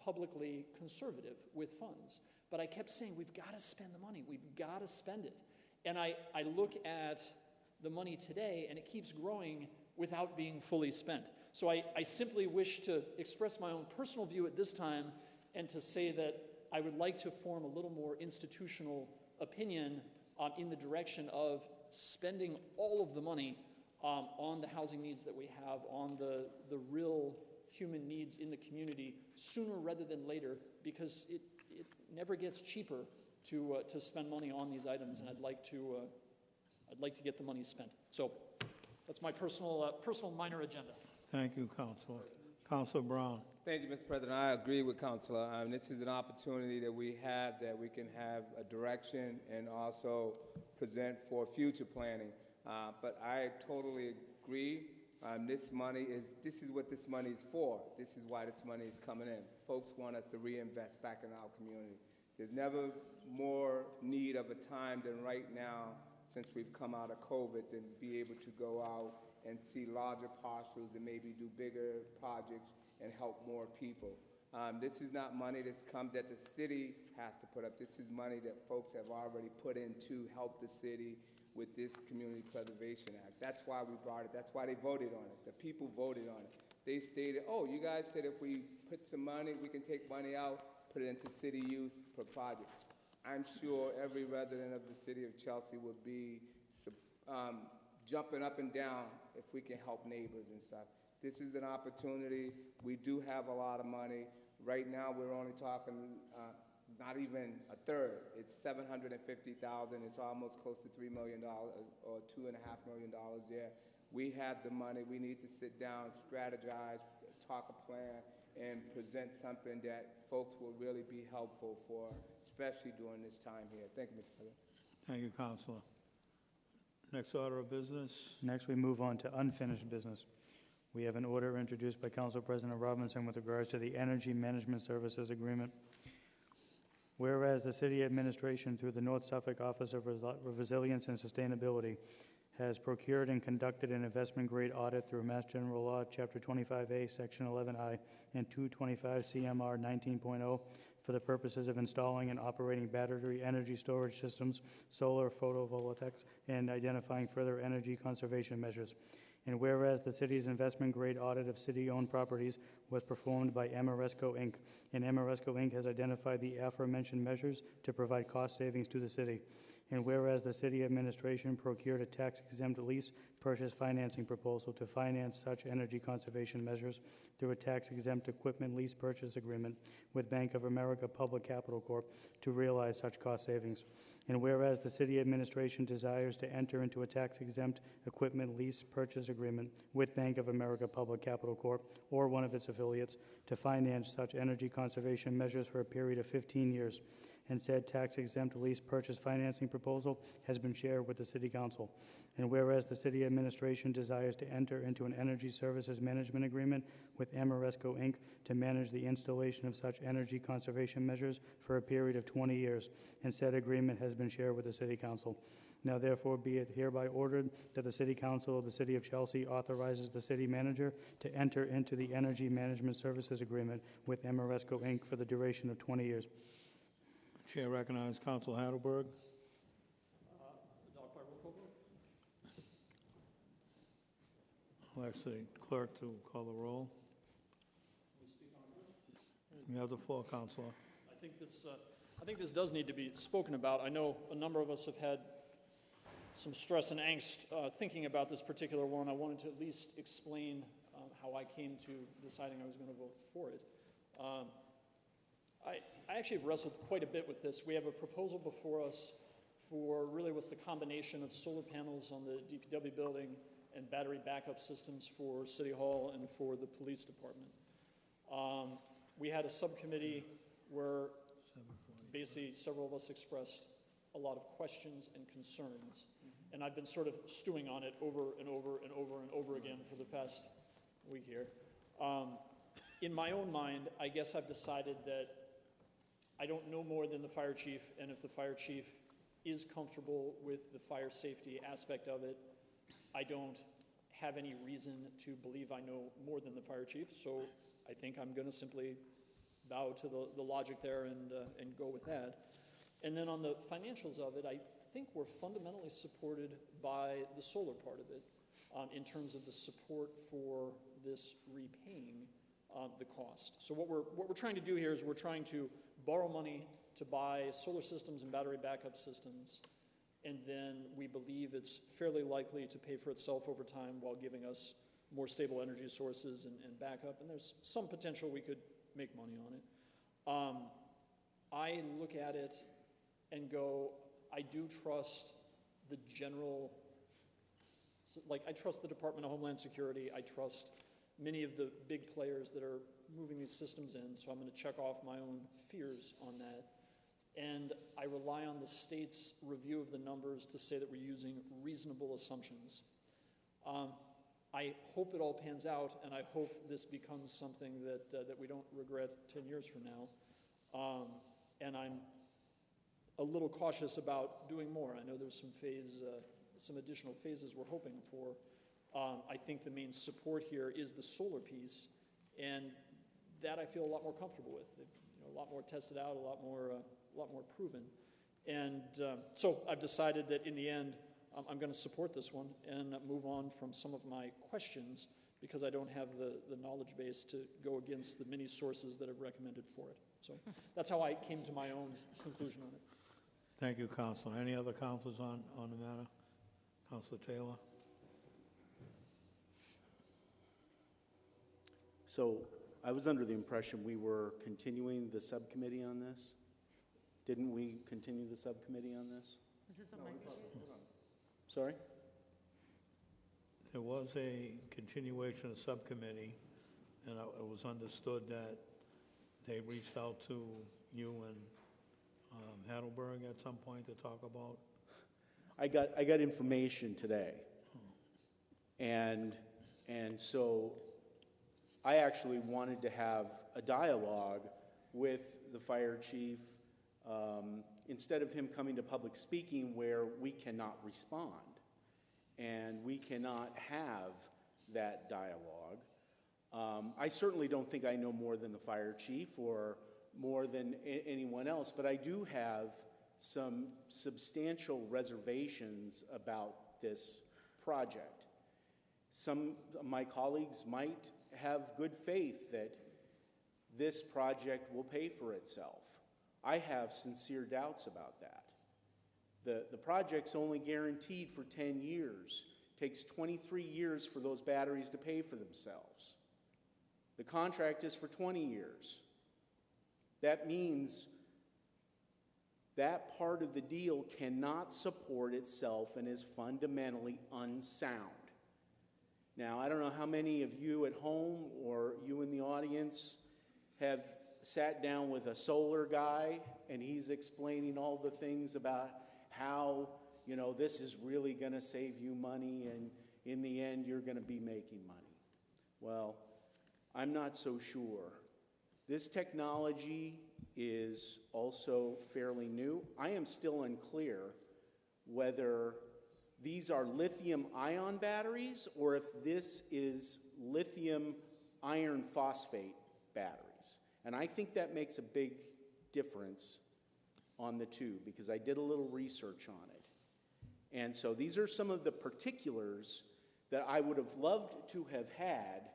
publicly conservative with funds. But I kept saying, we've got to spend the money, we've got to spend it. And I look at the money today, and it keeps growing without being fully spent. So I simply wish to express my own personal view at this time and to say that I would like to form a little more institutional opinion in the direction of spending all of the money on the housing needs that we have, on the real human needs in the community sooner rather than later, because it never gets cheaper to spend money on these items, and I'd like to get the money spent. So that's my personal minor agenda.
Thank you, Councilor. Counselor Brown.
Thank you, Mr. President. I agree with Councilor. This is an opportunity that we have, that we can have a direction and also present for future planning. But I totally agree. This is what this money is for. This is why this money is coming in. Folks want us to reinvest back in our community. There's never more need of a time than right now, since we've come out of COVID, than be able to go out and see larger parcels and maybe do bigger projects and help more people. This is not money that the city has to put up. This is money that folks have already put in to help the city with this Community Preservation Act. That's why we brought it. That's why they voted on it. The people voted on it. They stated, oh, you guys said if we put some money, we can take money out, put it into city use per project. I'm sure every resident of the city of Chelsea would be jumping up and down if we can help neighbors and stuff. This is an opportunity. We do have a lot of money. Right now, we're only talking not even a third. It's $750,000. It's almost close to $3 million or $2.5 million there. We have the money. We need to sit down, strategize, talk a plan, and present something that folks will really be helpful for, especially during this time here. Thank you, Mr. President.
Thank you, Counselor. Next order of business.
Next, we move on to unfinished business. We have an order introduced by Council President Robinson with regards to the Energy Management Services Agreement. Whereas the city administration, through the North Suffolk Office of Resilience and Sustainability, has procured and conducted an investment-grade audit through Mass General Law, Chapter 25A, Section 11I, and 225 CMR 19.0 for the purposes of installing and operating battery energy storage systems, solar photovoltaics, and identifying further energy conservation measures. And whereas the city's investment-grade audit of city-owned properties was performed by Amoresco, Inc., and Amoresco, Inc. has identified the aforementioned measures to provide cost savings to the city. And whereas the city administration procured a tax-exempt lease purchase financing proposal to finance such energy conservation measures through a tax-exempt equipment lease purchase agreement with Bank of America Public Capital Corp. To realize such cost savings. And whereas the city administration desires to enter into a tax-exempt equipment lease purchase agreement with Bank of America Public Capital Corp. Or one of its affiliates to finance such energy conservation measures for a period of 15 years. And said tax-exempt lease purchase financing proposal has been shared with the City Council. And whereas the city administration desires to enter into an energy services management agreement with Amoresco, Inc. to manage the installation of such energy conservation measures for a period of 20 years, and said agreement has been shared with the City Council. Now therefore be it hereby ordered that the City Council of the City of Chelsea authorizes the city manager to enter into the energy management services agreement with Amoresco, Inc. for the duration of 20 years.
Chair recognizes Counsel Heidelberg.
Adopt by roll call vote.
I'll ask the clerk to call the roll. You have the floor, Counselor.
I think this does need to be spoken about. I know a number of us have had some stress and angst thinking about this particular one. I wanted to at least explain how I came to deciding I was going to vote for it. I actually have wrestled quite a bit with this. We have a proposal before us for really what's the combination of solar panels on the DPW building and battery backup systems for City Hall and for the police department. We had a subcommittee where basically several of us expressed a lot of questions and concerns, and I've been sort of stewing on it over and over and over and over again for the past week here. In my own mind, I guess I've decided that I don't know more than the fire chief, and if the fire chief is comfortable with the fire safety aspect of it, I don't have any reason to believe I know more than the fire chief, so I think I'm going to simply bow to the logic there and go with that. And then on the financials of it, I think we're fundamentally supported by the solar part of it in terms of the support for this repaying the cost. So what we're trying to do here is we're trying to borrow money to buy solar systems and battery backup systems, and then we believe it's fairly likely to pay for itself over time while giving us more stable energy sources and backup, and there's some potential we could make money on it. I look at it and go, I do trust the general, like I trust the Department of Homeland Security, I trust many of the big players that are moving these systems in, so I'm going to check off my own fears on that. And I rely on the state's review of the numbers to say that we're using reasonable assumptions. I hope it all pans out, and I hope this becomes something that we don't regret 10 years from now. And I'm a little cautious about doing more. I know there's some additional phases we're hoping for. I think the main support here is the solar piece, and that I feel a lot more comfortable with. A lot more tested out, a lot more proven. And so I've decided that in the end, I'm going to support this one and move on from some of my questions because I don't have the knowledge base to go against the many sources that have recommended for it. So that's how I came to my own conclusion on it.
Thank you, Counselor. Any other counselors on the matter? Counselor Taylor?
So I was under the impression we were continuing the subcommittee on this. Didn't we continue the subcommittee on this?
Is this a microphone?
Sorry?
There was a continuation of subcommittee, and it was understood that they reached out to you and Heidelberg at some point to talk about.
I got information today, and so I actually wanted to have a dialogue with the fire chief instead of him coming to public speaking where we cannot respond and we cannot have that dialogue. I certainly don't think I know more than the fire chief or more than anyone else, but I do have some substantial reservations about this project. Some of my colleagues might have good faith that this project will pay for itself. I have sincere doubts about that. The project's only guaranteed for 10 years. It takes 23 years for those batteries to pay for themselves. The contract is for 20 years. That means that part of the deal cannot support itself and is fundamentally unsound. Now, I don't know how many of you at home or you in the audience have sat down with a solar guy and he's explaining all the things about how, this is really going to save you money and in the end you're going to be making money. Well, I'm not so sure. This technology is also fairly new. I am still unclear whether these are lithium-ion batteries or if this is lithium iron phosphate batteries. And I think that makes a big difference on the two because I did a little research on it. And so these are some of the particulars that I would have loved to have had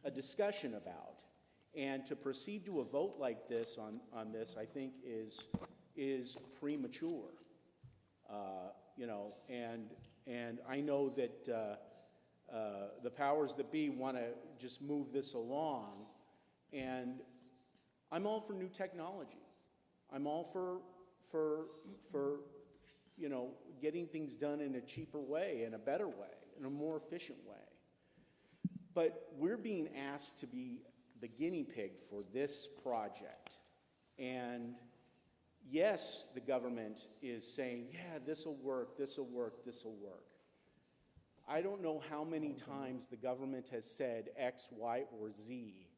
a discussion about. And to proceed to a vote like this on this, I think is premature. And I know that the powers that be want to just move this along, and I'm all for new technology. I'm all for getting things done in a cheaper way, in a better way, in a more efficient way. But we're being asked to be the guinea pig for this project. And yes, the government is saying, yeah, this will work, this will work, this will work. I don't know how many times the government has said X, Y, or Z,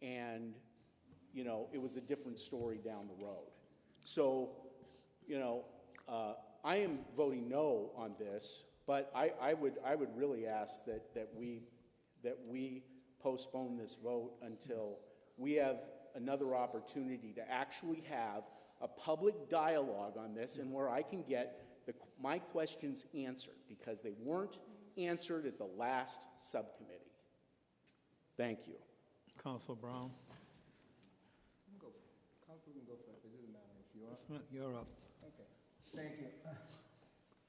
and, it was a different story down the road. So, I am voting no on this, but I would really ask that we postpone this vote until we have another opportunity to actually have a public dialogue on this and where I can get my questions answered because they weren't answered at the last subcommittee. Thank you.
Counselor Brown?
Council can go first. It doesn't matter if you want.
You're up.
Okay. Thank you.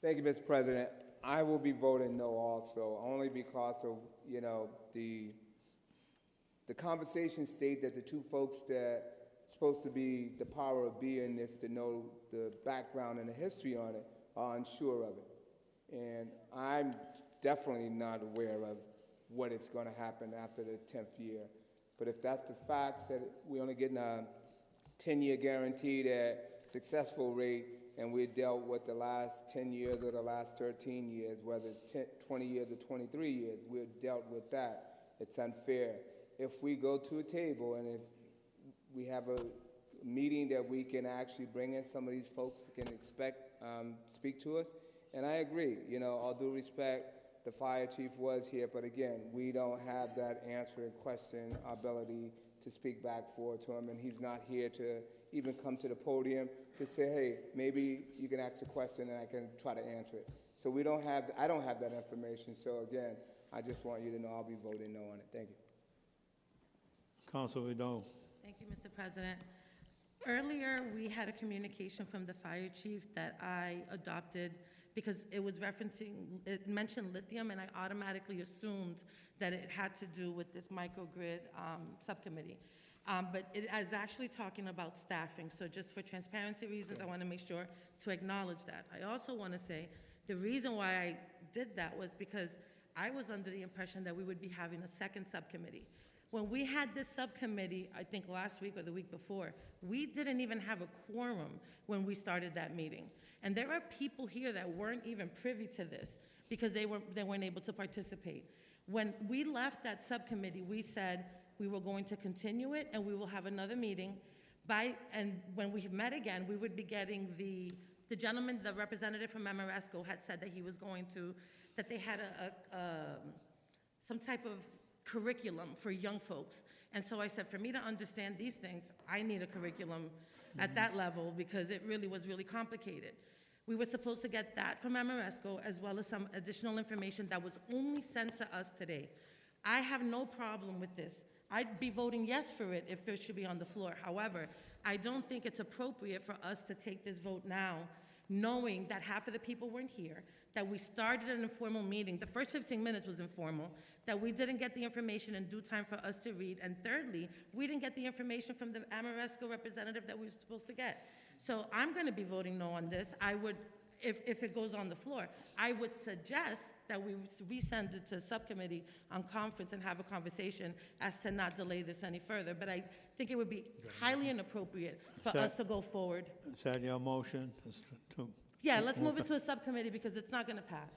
Thank you, Mr. President. I will be voting no also, only because of, the conversation state that the two folks that supposed to be the power of being this to know the background and the history on it are unsure of it. And I'm definitely not aware of what is going to happen after the 10th year. But if that's the facts, that we're only getting a 10-year guaranteed successful rate, and we dealt with the last 10 years or the last 13 years, whether it's 20 years or 23 years, we've dealt with that. It's unfair. If we go to a table and if we have a meeting that we can actually bring in some of these folks that can speak to us, and I agree, all due respect, the fire chief was here, but again, we don't have that answering question ability to speak back forward to him, and he's not here to even come to the podium to say, hey, maybe you can ask a question and I can try to answer it. So I don't have that information, so again, I just want you to know I'll be voting no on it. Thank you.
Councilor Vido.
Thank you, Mr. President. Earlier, we had a communication from the fire chief that I adopted because it mentioned lithium, and I automatically assumed that it had to do with this microgrid subcommittee. But it is actually talking about staffing, so just for transparency reasons, I want to make sure to acknowledge that. I also want to say the reason why I did that was because I was under the impression that we would be having a second subcommittee. When we had this subcommittee, I think last week or the week before, we didn't even have a quorum when we started that meeting. And there are people here that weren't even privy to this because they weren't able to participate. When we left that subcommittee, we said we were going to continue it and we will have another meeting. And when we met again, we would be getting the gentleman, the representative from Amoresco had said that he was going to, that they had some type of curriculum for young folks. And so I said, for me to understand these things, I need a curriculum at that level because it really was really complicated. We were supposed to get that from Amoresco as well as some additional information that was only sent to us today. I have no problem with this. I'd be voting yes for it if it should be on the floor. However, I don't think it's appropriate for us to take this vote now, knowing that half of the people weren't here, that we started an informal meeting. The first 15 minutes was informal, that we didn't get the information in due time for us to read, and thirdly, we didn't get the information from the Amoresco representative that we were supposed to get. So I'm going to be voting no on this. I would, if it goes on the floor, I would suggest that we resend it to subcommittee on conference and have a conversation as to not delay this any further. But I think it would be highly inappropriate for us to go forward.
Is that your motion?
Yeah, let's move it to a subcommittee because it's not going to pass.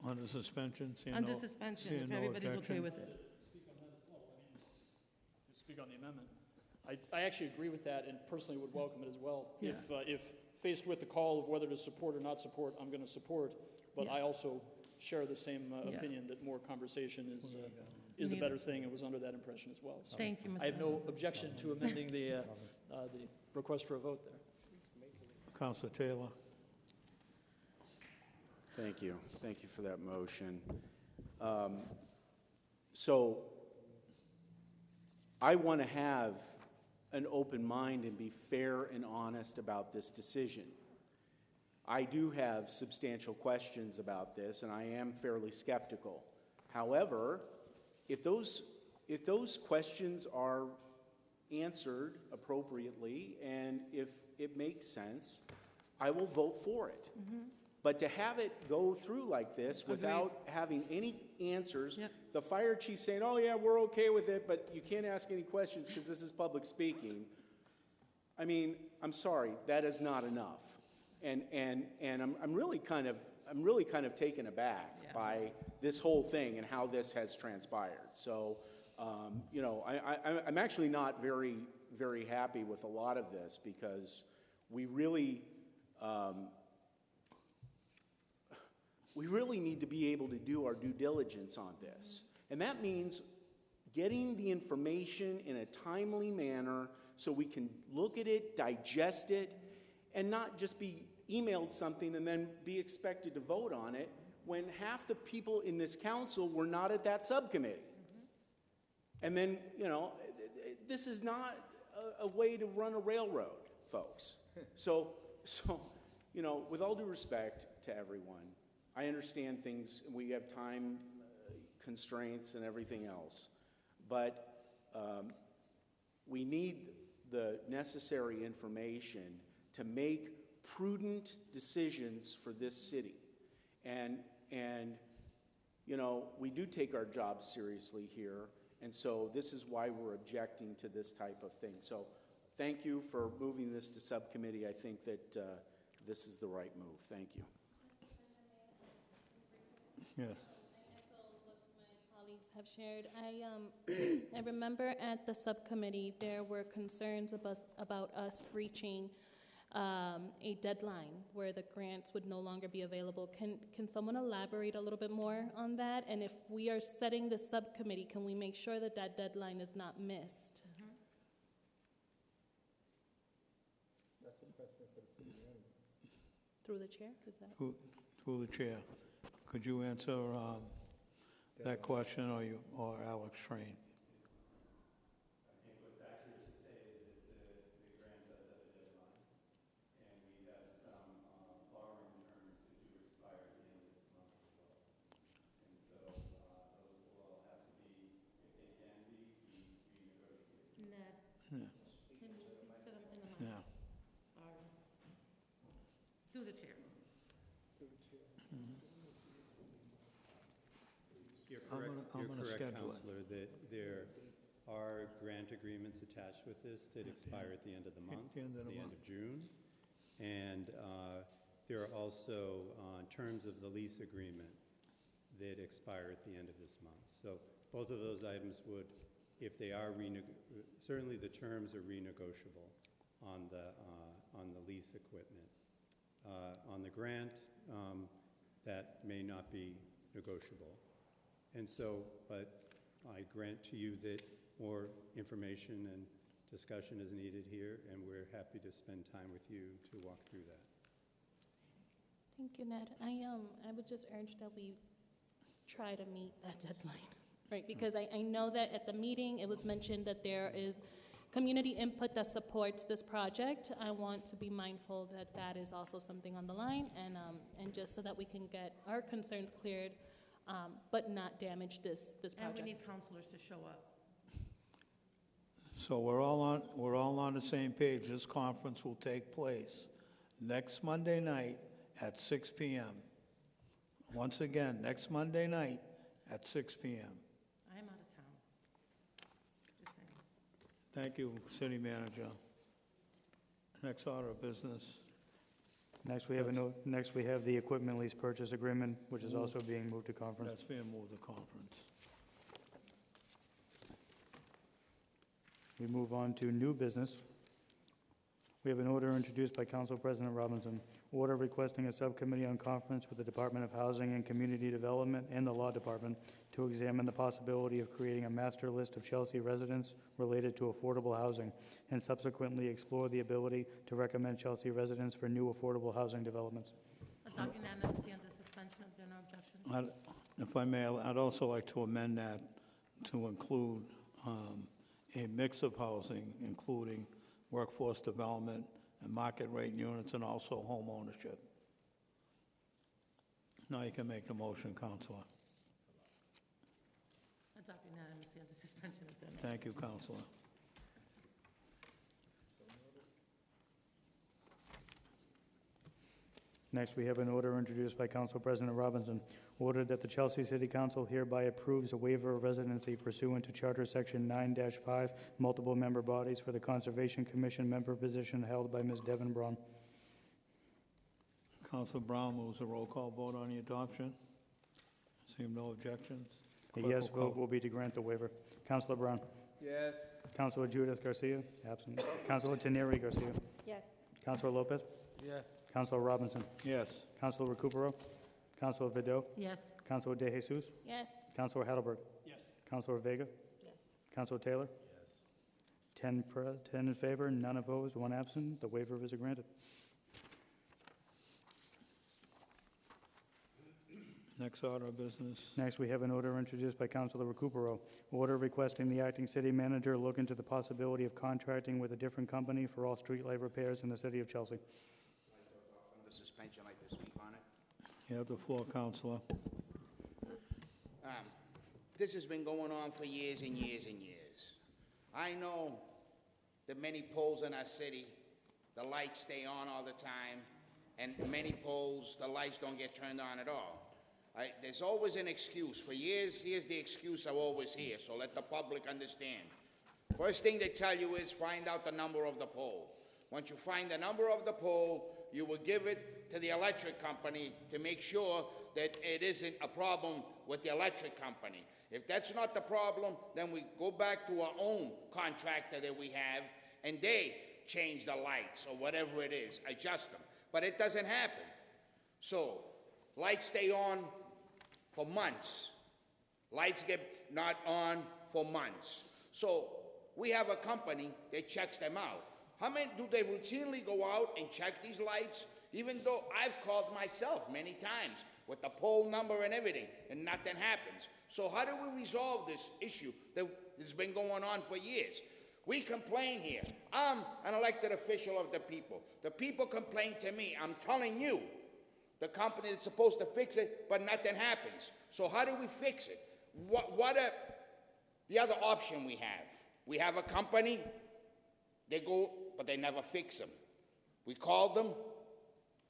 Under suspension?
Under suspension, if everybody's okay with it.
Speak on the amendment. I actually agree with that and personally would welcome it as well.
Yeah.
If faced with the call of whether to support or not support, I'm going to support. But
Yeah.
I also share the same
Yeah.
opinion that more conversation is a better thing. It was under that impression as well. So
Thank you, Mr.
I have no objection to amending the request for a vote there.
Councilor Taylor.
Thank you. Thank you for that motion. So I want to have an open mind and be fair and honest about this decision. I do have substantial questions about this, and I am fairly skeptical. However, if those questions are answered appropriately and if it makes sense, I will vote for it.
Mm-hmm.
But to have it go through like this without having any answers,
Yep.
the fire chief saying, oh yeah, we're okay with it, but you can't ask any questions because this is public speaking. I mean, I'm sorry, that is not enough. And I'm really kind of taken aback by this whole thing and how this has transpired. So, you know, I'm actually not very, very happy with a lot of this because we really need to be able to do our due diligence on this. And that means getting the information in a timely manner so we can look at it, digest it, and not just be emailed something and then be expected to vote on it when half the people in this council were not at that subcommittee. Mm-hmm. And then, you know, this is not a way to run a railroad, folks. So, you know, with all due respect to everyone, I understand things, we have time constraints and everything else, but we need the necessary information to make prudent decisions for this city. And you know, we do take our jobs seriously here, and so this is why we're objecting to this type of thing. So thank you for moving this to subcommittee. I think that this is the right move. Thank you.
Yes.
Colleagues have shared. I remember at the subcommittee, there were concerns about us reaching a deadline where the grants would no longer be available. Can someone elaborate a little bit more on that? And if we are setting the subcommittee, can we make sure that that deadline is not missed? Through the chair, is that?
Through the chair. Could you answer that question, or Alex Train?
I think what's accurate to say is that the grant does have a deadline, and we have some borrowing terms that do expire at the end of this month as well. And so those will all have to be, if they can be renegotiated.
Ned,
Yeah.
can you speak to them in the mic?
Yeah.
Sorry. Through the chair.
You're
I'm
correct,
gonna- I'm
you're
gonna
correct,
schedule it.
Counselor, that there are grant agreements attached with this that expire at the end of the month,
the end of the
end
month.
of June. And there are also terms of the lease agreement that expire at the end of this month. So both of those items would, if they are certainly the terms are renegotiable on the lease equipment. On the grant, that may not be negotiable. And so, but I grant to you that more information and discussion is needed here, and we're happy to spend time with you to walk through that.
Thank you, Ned. I would just urge that we try to meet that deadline, right? Because I know that at the meeting, it was mentioned that there is community input that supports this project. I want to be mindful that that is also something on the line, and just so that we can get our concerns cleared, but not damage this
And
project.
we need counselors to show up.
So we're all on the same page. This conference will take place next Monday night at 6 p.m. Once again, next Monday night at 6 p.m.
I am out of town. Just saying.
Thank you, City Manager. Next order of business.
Next, we have the equipment lease purchase agreement, which is also being moved to conference.
That's being moved to conference.
We move on to new business. We have an order introduced by Council President Robinson. Order requesting a subcommittee on conference with the Department of Housing and Community Development and the Law Department to examine the possibility of creating a master list of Chelsea residents related to affordable housing, and subsequently explore the ability to recommend Chelsea residents for new affordable housing developments.
Adopt unanimously under suspension if there are no objections.
If I may, I'd also like to amend that to include a mix of housing, including workforce development and market rate units, and also home ownership. Now you can make the motion, Counselor.
Adopt unanimously under suspension if there are no.
Thank you, Counselor.
Next, we have an order introduced by Council President Robinson. Ordered that the Chelsea City Council hereby approves a waiver of residency pursuant to Charter Section 9-5, multiple member bodies for the Conservation Commission member position held by Ms. Devin Braun.
Counselor Brown moves a roll call vote on the adoption. Seeing no objections.
A
Clerk
yes
will call.
vote will be to grant the waiver. Councilor Brown.
Yes.
Councilor Judith Garcia, absent. Councilor Teneri Garcia.
Yes.
Councilor Lopez.
Yes.
Councilor Robinson.
Yes.
Councilor Recupero. Councilor Vido.
Yes.
Councilor De Jesus.
Yes.
Councilor Heidelberg.
Yes.
Councilor Vega.
Yes.
Councilor Taylor. Yes. 10 in favor, none opposed, 1 absent. The waiver is granted.
Next order of business.
Next, we have an order introduced by Councilor Recupero. Order requesting the acting city manager look into the possibility of contracting with a different company for all streetlight repairs in the city of Chelsea.
Under suspension, I'd like to speak on it.
You have the floor, Counselor.
This has been going on for years and years and years. I know that many poles in our city, the lights stay on all the time, and many poles, the lights don't get turned on at all. There's always an excuse. For years, here's the excuse I always hear, so let the public understand. First thing they tell you is find out the number of the pole. Once you find the number of the pole, you will give it to the electric company to make sure that it isn't a problem with the electric company. If that's not the problem, then we go back to our own contractor that we have, and they change the lights or whatever it is, adjust them. But it doesn't happen. So, lights stay on for months. Lights get not on for months. So, we have a company that checks them out. How many do they routinely go out and check these lights? Even though I've called myself many times with the pole number and everything, and nothing happens. So how do we resolve this issue that has been going on for years? We complain here. I'm an elected official of the people. The people complain to me. I'm telling you, the company that's supposed to fix it, but nothing happens. So how do we fix it? What are the other option we have? We have a company, they go, but they never fix them. We call them,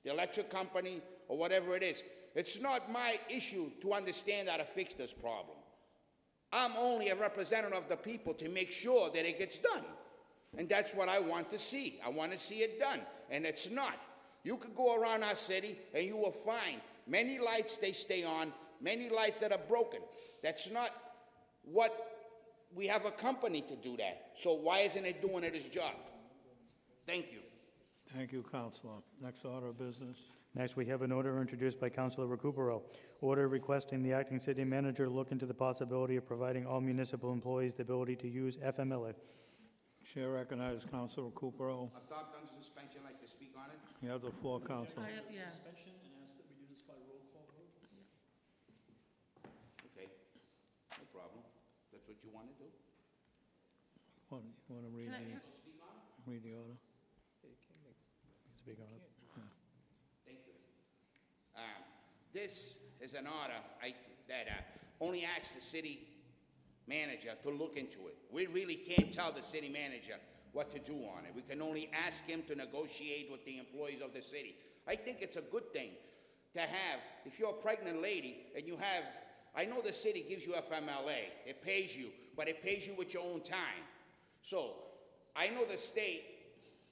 the electric company, or whatever it is. It's not my issue to understand how to fix this problem. I'm only a representative of the people to make sure that it gets done. And that's what I want to see. I want to see it done, and it's not. You could go around our city, and you will find many lights they stay on, many lights that are broken. That's not what we have a company to do that. So why isn't it doing its job? Thank you.
Thank you, Counselor. Next order of business.
Next, we have an order introduced by Councilor Recupero. Order requesting the acting city manager look into the possibility of providing all municipal employees the ability to use FMLA.
Chair recognizes Counselor Recupero.
Adopt under suspension, like to speak on it?
You have the floor, Counselor.
Yeah.
Suspension and ask that we do this by roll call vote.
Okay, no problem. That's what you want to do?
You want to read the order?
Speak on it.
Thank you. This is an order that only asks the city manager to look into it. We really can't tell the city manager what to do on it. We can only ask him to negotiate with the employees of the city. I think it's a good thing to have, if you're a pregnant lady and you have, I know the city gives you FMLA, it pays you, but it pays you with your own time. So, I know the state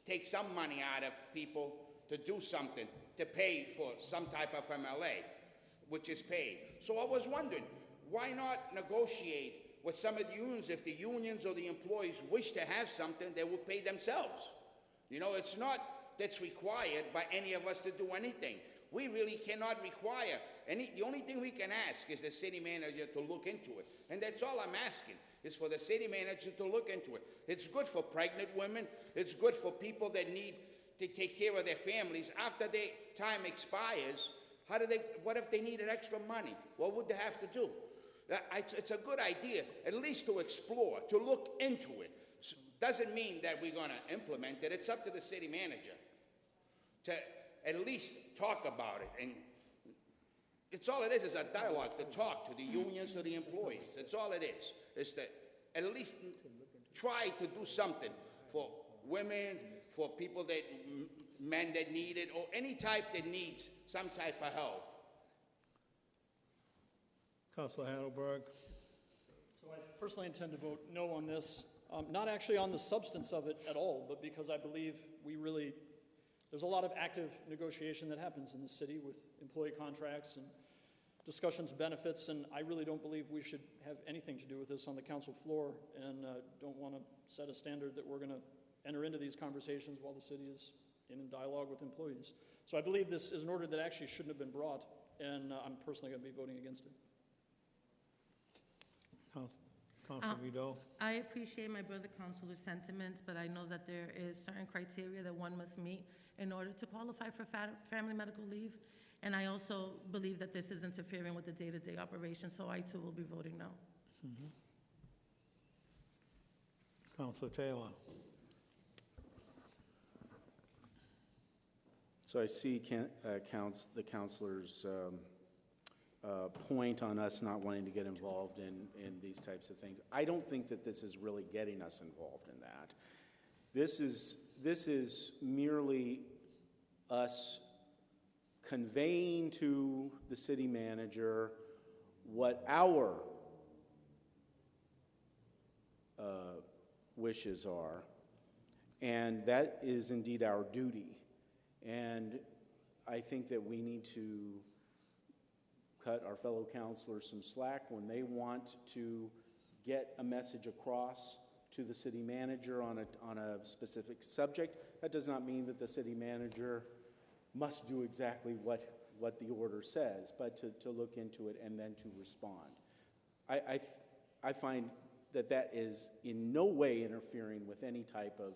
takes some money out of people to do something, to pay for some type of FMLA, which is paid. So I was wondering, why not negotiate with some of the unions? If the unions or the employees wish to have something, they will pay themselves. You know, it's not that's required by any of us to do anything. We really cannot require any. The only thing we can ask is the city manager to look into it. And that's all I'm asking, is for the city manager to look into it. It's good for pregnant women. It's good for people that need to take care of their families. After their time expires, what if they needed extra money? What would they have to do? It's a good idea, at least to explore, to look into it. Doesn't mean that we're going to implement it. It's up to the city manager to at least talk about it. And it's all it is a dialogue, to talk to the unions, to the employees. That's all it is to at least try to do something for women, for people that, men that need it, or any type that needs some type of help.
Counselor Heidelberg.
So I personally intend to vote no on this, not actually on the substance of it at all, but because I believe there's a lot of active negotiation that happens in the city with employee contracts and discussions of benefits, and I really don't believe we should have anything to do with this on the council floor, and don't want to set a standard that we're going to enter into these conversations while the city is in dialogue with employees. So I believe this is an order that actually shouldn't have been brought, and I'm personally going to be voting against it.
Councilor Vido.
I appreciate my brother councilor's sentiments, but I know that there is certain criteria that one must meet in order to qualify for family medical leave. And I also believe that this is interfering with the day-to-day operation, so I too will be voting no.
Counselor Taylor.
So I see the councilor's point on us not wanting to get involved in these types of things. I don't think that this is really getting us involved in that. This is merely us conveying to the city manager what our wishes are, and that is indeed our duty. And I think that we need to cut our fellow counselors some slack when they want to get a message across to the city manager on a specific subject. That does not mean that the city manager must do exactly what the order says, but to look into it and then to respond. I find that is in no way interfering with any type of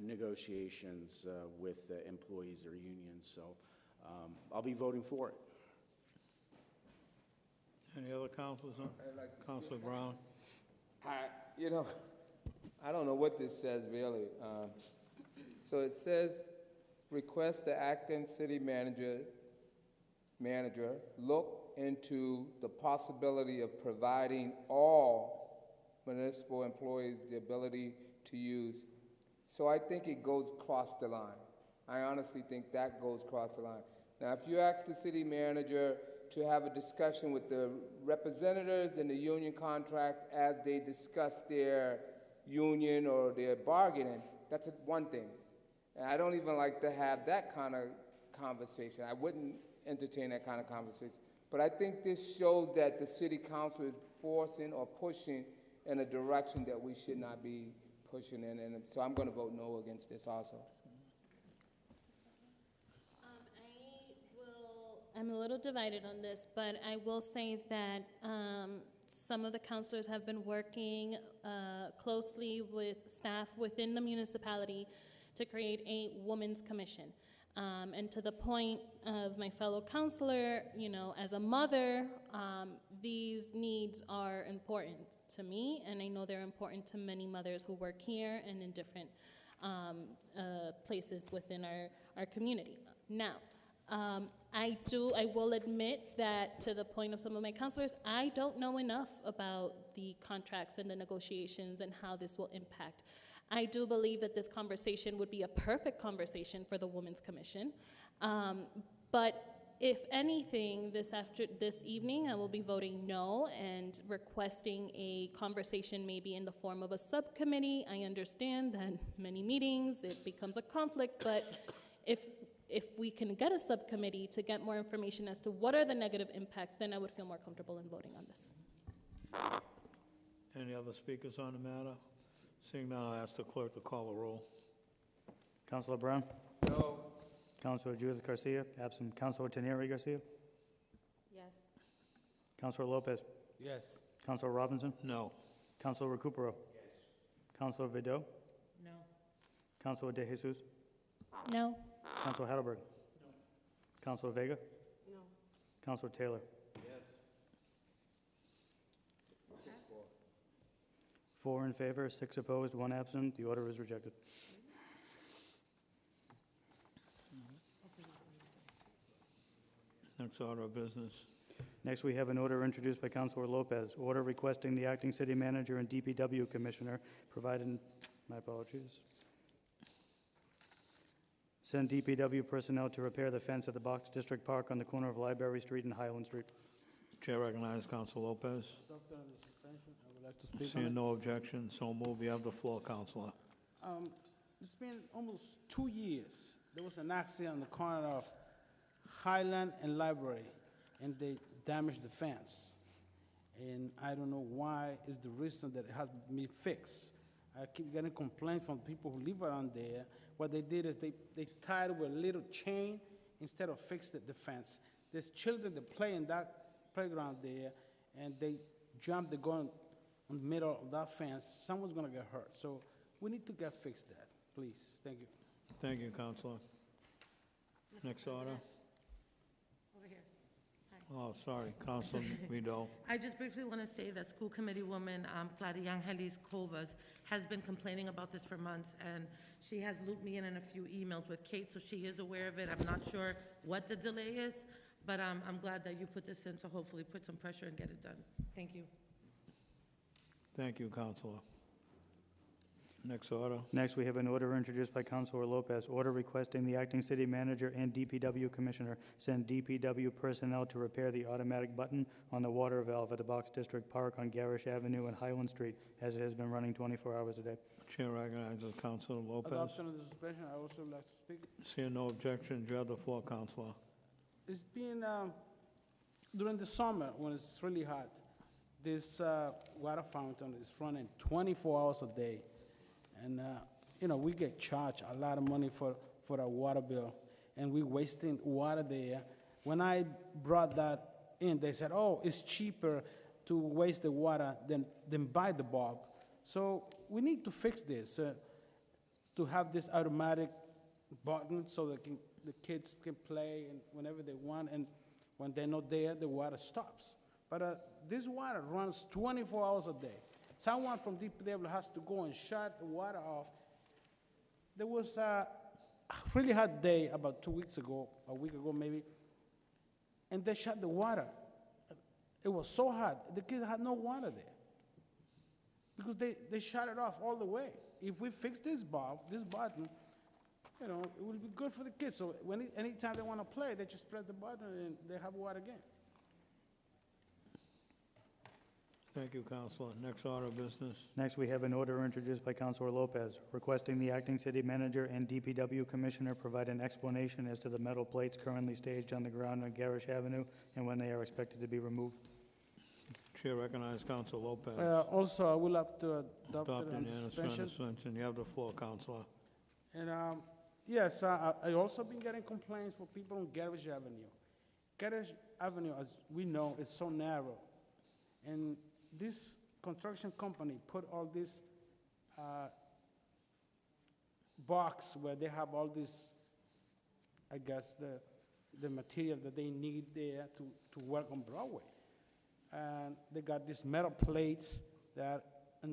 negotiations with employees or unions, so I'll be voting for it.
Any other councilors? Councilor Brown?
You know, I don't know what this says really. So it says, request the acting city manager look into the possibility of providing all municipal employees the ability to use. So I think it goes across the line. I honestly think that goes across the line. Now, if you ask the city manager to have a discussion with the representatives in the union contracts as they discuss their union or their bargaining, that's one thing. And I don't even like to have that kind of conversation. I wouldn't entertain that kind of conversation. But I think this shows that the city council is forcing or pushing in a direction that we should not be pushing in. And so I'm going to vote no against this also.
I'm a little divided on this, but I will say that some of the councilors have been working closely with staff within the municipality to create a women's commission. And to the point of my fellow councilor, you know, as a mother, these needs are important to me, and I know they're important to many mothers who work here and in different places within our community. Now, I will admit that to the point of some of my counselors, I don't know enough about the contracts and the negotiations and how this will impact. I do believe that this conversation would be a perfect conversation for the Women's Commission. But if anything, this evening, I will be voting no and requesting a conversation maybe in the form of a subcommittee. I understand that many meetings, it becomes a conflict, but if we can get a subcommittee to get more information as to what are the negative impacts, then I would feel more comfortable in voting on this.
Any other speakers on the matter? Seeing none, I'll ask the clerk to call the roll.
Councilor Brown?
No.
Councilor Judith Garcia, absent. Councilor Teneri Garcia?
Yes.
Councilor Lopez?
Yes.
Councilor Robinson?
No.
Councilor Recupero? Yes. Councilor Vido?
No.
Councilor De Jesus?
No.
Councilor Heidelberg? No. Councilor Vega?
No.
Councilor Taylor?
Yes.
4 in favor, 6 opposed, 1 absent. The order is rejected.
Next order of business.
Next, we have an order introduced by Councilor Lopez. Order requesting the acting city manager and DPW commissioner provide, my apologies, send DPW personnel to repair the fence at the Box District Park on the corner of Library Street and Highland Street.
Chair recognizes Councilor Lopez.
Doctor, on the suspension, I would like to speak on
Seeing
it.
no objection, so move. You have the floor, Councilor.
It's been almost 2 years. There was an accident on the corner of Highland and Library, and they damaged the fence. And I don't know why is the reason that it has been fixed. I keep getting complaints from people who live around there. What they did is they tied it with a little chain instead of fixed the fence. There's children that play in that playground there, and they jump, they go in the middle of that fence. Someone's gonna get hurt. So we need to get fixed that, please. Thank you.
Thank you, Councilor. Next order.
Over here.
Oh, sorry, Councilor Vido.
I just briefly want to say that school committee woman, Claudia Angelis Covas, has been complaining about this for months, and she has looped me in a few emails with Kate, so she is aware of it. I'm not sure what the delay is, but I'm glad that you put this in, so hopefully put some pressure and get it done. Thank you.
Thank you, Councilor. Next order.
Next, we have an order introduced by Councilor Lopez, order requesting the acting city manager and DPW commissioner send DPW personnel to repair the automatic button on the water valve at the Box District Park on Garish Avenue and Highland Street, as it has been running 24 hours a day.
Chair recognizes Councilor Lopez.
Adoption of the suspension, I also like to speak.
Seeing no objections, you have the floor, Councilor.
It's been, during the summer, when it's really hot, this water fountain is running 24 hours a day. And, you know, we get charged a lot of money for our water bill, and we're wasting water there. When I brought that in, they said, oh, it's cheaper to waste the water than buy the bulb. So we need to fix this, to have this automatic button so that the kids can play and whenever they want, and when they're not there, the water stops. But this water runs 24 hours a day. Someone from DPW has to go and shut the water off. There was a really hot day about 2 weeks ago, a week ago maybe, and they shut the water. It was so hot, the kids had no water there because they shut it off all the way. If we fix this bulb, this button, you know, it will be good for the kids. So anytime they want to play, they just press the button and they have water again.
Thank you, Councilor. Next order of business.
Next, we have an order introduced by Councilor Lopez, requesting the acting city manager and DPW commissioner provide an explanation as to the metal plates currently staged on the ground on Garish Avenue and when they are expected to be removed.
Chair recognizes Councilor Lopez.
Also, I would like to adopt it on
unanimous
suspension.
suspension. You have the floor, Councilor.
And yes, I also been getting complaints for people on Garish Avenue. Garish Avenue, as we know, is so narrow. And this construction company put all this box where they have all this, I guess, the material that they need there to work on Broadway. And they got these metal plates that are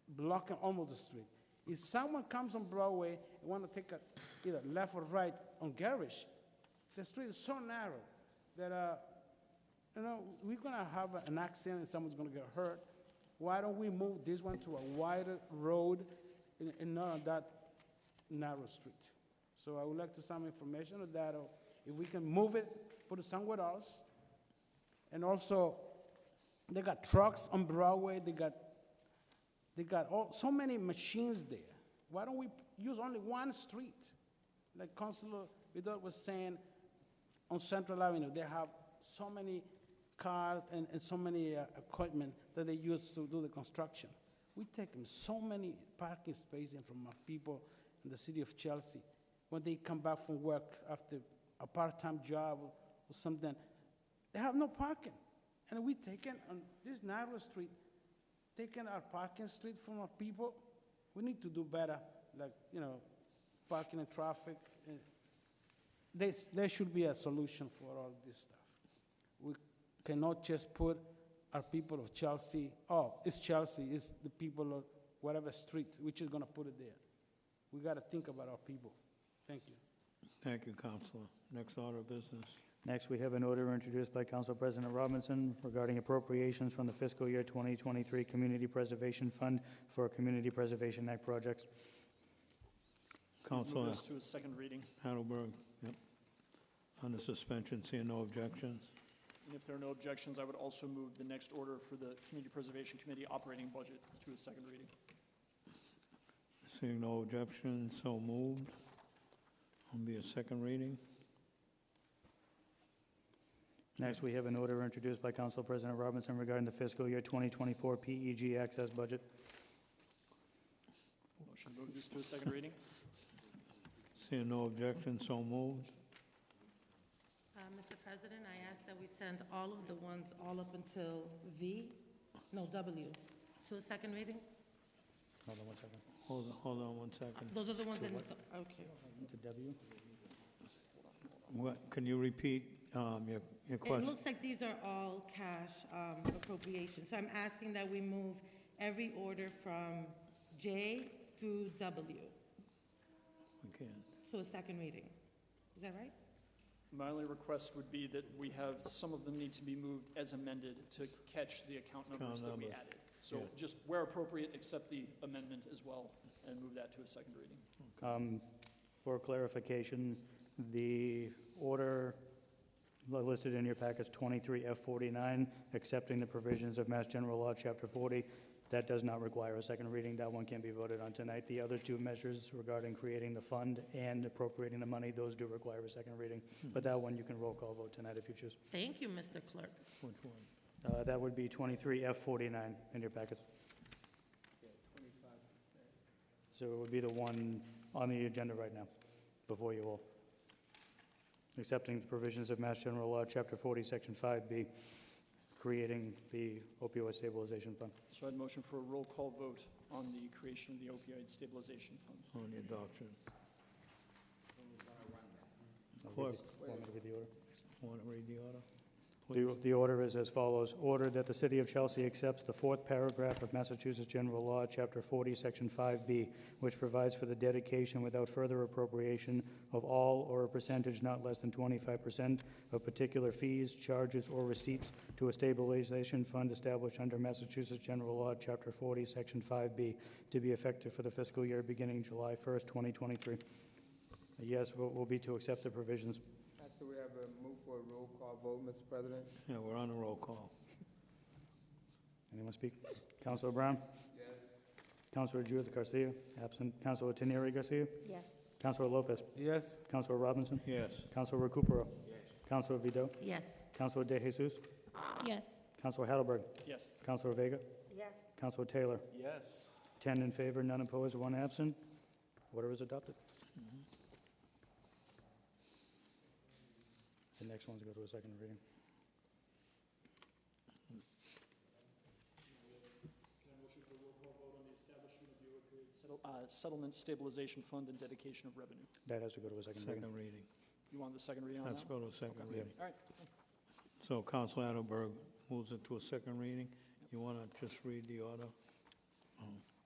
blocking almost the street. If someone comes on Broadway and want to take a either left or right on Garish, the street is so narrow that you know, we're going to have an accident and someone's going to get hurt. Why don't we move this one to a wider road and not on that narrow street? So I would like to some information on that, or if we can move it, put it somewhere else. And also, they got trucks on Broadway. They got so many machines there. Why don't we use only one street? Like Councilor Vidal was saying, on Central Avenue, they have so many cars and so many equipment that they use to do the construction. We take them so many parking spaces from our people in the city of Chelsea. When they come back from work after a part-time job or something, they have no parking. And we taken on this narrow street, taking our parking street from our people. We need to do better, like, you know, parking and traffic. There should be a solution for all this stuff. We cannot just put our people of Chelsea, oh, it's Chelsea, it's the people of whatever street, we're just going to put it there. We got to think about our people. Thank you.
Thank you, Councilor. Next order of business.
Next, we have an order introduced by Council President Robinson regarding appropriations from the fiscal year 2023 Community Preservation Fund for Community Preservation Act projects.
Councilor
Move this to a second reading.
Heidelberg, yep. Under suspension, seeing no objections.
And if there are no objections, I would also move the next order for the Community Preservation Committee operating budget to a second reading.
Seeing no objections, so moved. Will be a second reading.
Next, we have an order introduced by Council President Robinson regarding the fiscal year 2024 PEG access budget.
Motion to move this to a second reading.
Seeing no objections, so moved.
Mr. President, I ask that we send all of the ones all up until W, to a second reading.
Hold on one second.
Hold on 1 second.
Those are the ones that, okay.
To W?
What, can you repeat your
It
question?
looks like these are all cash appropriations, so I'm asking that we move every order from J through W
We can.
to a second reading. Is that right?
My only request would be that we have, some of them need to be moved as amended to catch the account numbers that we added. So just where appropriate, accept the amendment as well and move that to a second reading.
For clarification, the order listed in your packets 23F49, accepting the provisions of Mass General Law, Chapter 40, that does not require a second reading. That one can be voted on tonight. The other two measures regarding creating the fund and appropriating the money, those do require a second reading. But that one you can roll call vote tonight if you choose.
Thank you, Mr. Clerk.
Which one?
That would be 23F49 in your packets. So it would be the one on the agenda right now, before you all. Accepting the provisions of Mass General Law, Chapter 40, Section 5B, creating the opioid stabilization fund.
So I'd motion for a roll call vote on the creation of the opioid stabilization fund.
On the adoption.
I'll
Clerk.
Want me to read the order?
Want to read the order?
The order is as follows. Order that the City of Chelsea accepts the fourth paragraph of Massachusetts General Law, Chapter 40, Section 5B, which provides for the dedication without further appropriation of all or a percentage not less than 25% of particular fees, charges, or receipts to a stabilization fund established under Massachusetts General Law, Chapter 40, Section 5B, to be effective for the fiscal year beginning July 1st, 2023. A yes vote will be to accept the provisions.
So we have a move for a roll call vote, Mr. President?
Yeah, we're on a roll call.
Anyone speak? Councilor Brown?
Yes.
Councilor Judith Garcia? Absent. Councilor Teneri Garcia?
Yes.
Councilor Lopez?
Yes.
Councilor Robinson?
Yes.
Councilor Recupero? Yes. Councilor Vido?
Yes.
Councilor De Jesus?
Yes.
Councilor Hattelberg?
Yes.
Councilor Vega?
Yes.
Councilor Taylor?
Yes.
10 in favor, none opposed, 1 absent. Order is adopted. The next one's go to a second reading.
Settlement stabilization fund and dedication of revenue.
That has to go to a second reading.
Second reading.
You want the second reading on that?
Let's go to a second
Okay.
reading.
All right.
So Council Hattelberg moves it to a second reading. You want to just read the order?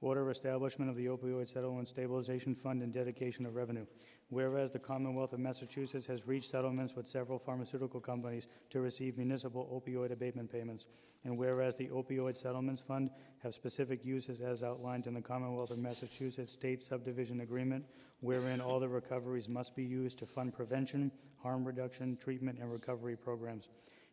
Order establishment of the opioid settlement stabilization fund and dedication of revenue. Whereas the Commonwealth of Massachusetts has reached settlements with several pharmaceutical companies to receive municipal opioid abatement payments. And whereas the opioid settlements fund have specific uses as outlined in the Commonwealth of Massachusetts State Subdivision Agreement, wherein all the recoveries must be used to fund prevention, harm reduction, treatment, and recovery programs.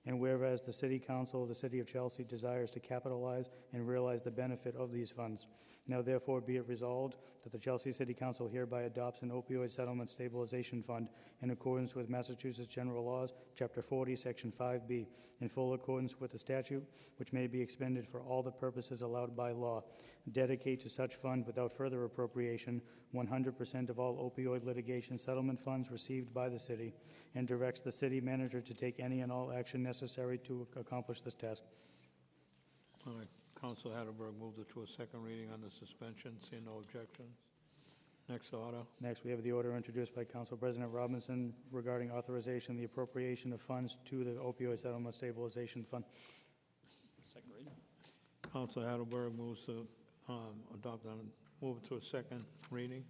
And whereas the City Council of the City of Chelsea desires to capitalize and realize the benefit of these funds. Now therefore be it resolved that the Chelsea City Council hereby adopts an opioid settlement stabilization fund in accordance with Massachusetts General Laws, Chapter 40, Section 5B, in full accordance with the statute, which may be expended for all the purposes allowed by law. Dedicate to such fund without further appropriation 100% of all opioid litigation settlement funds received by the city, and directs the city manager to take any and all action necessary to accomplish this task.
All right, Council Hattelberg moves it to a second reading under suspension. Seeing no objections. Next order.
Next, we have the order introduced by Council President Robinson regarding authorization of the appropriation of funds to the opioid settlement stabilization fund.
Second reading.
Council Hattelberg moves to move it to a second reading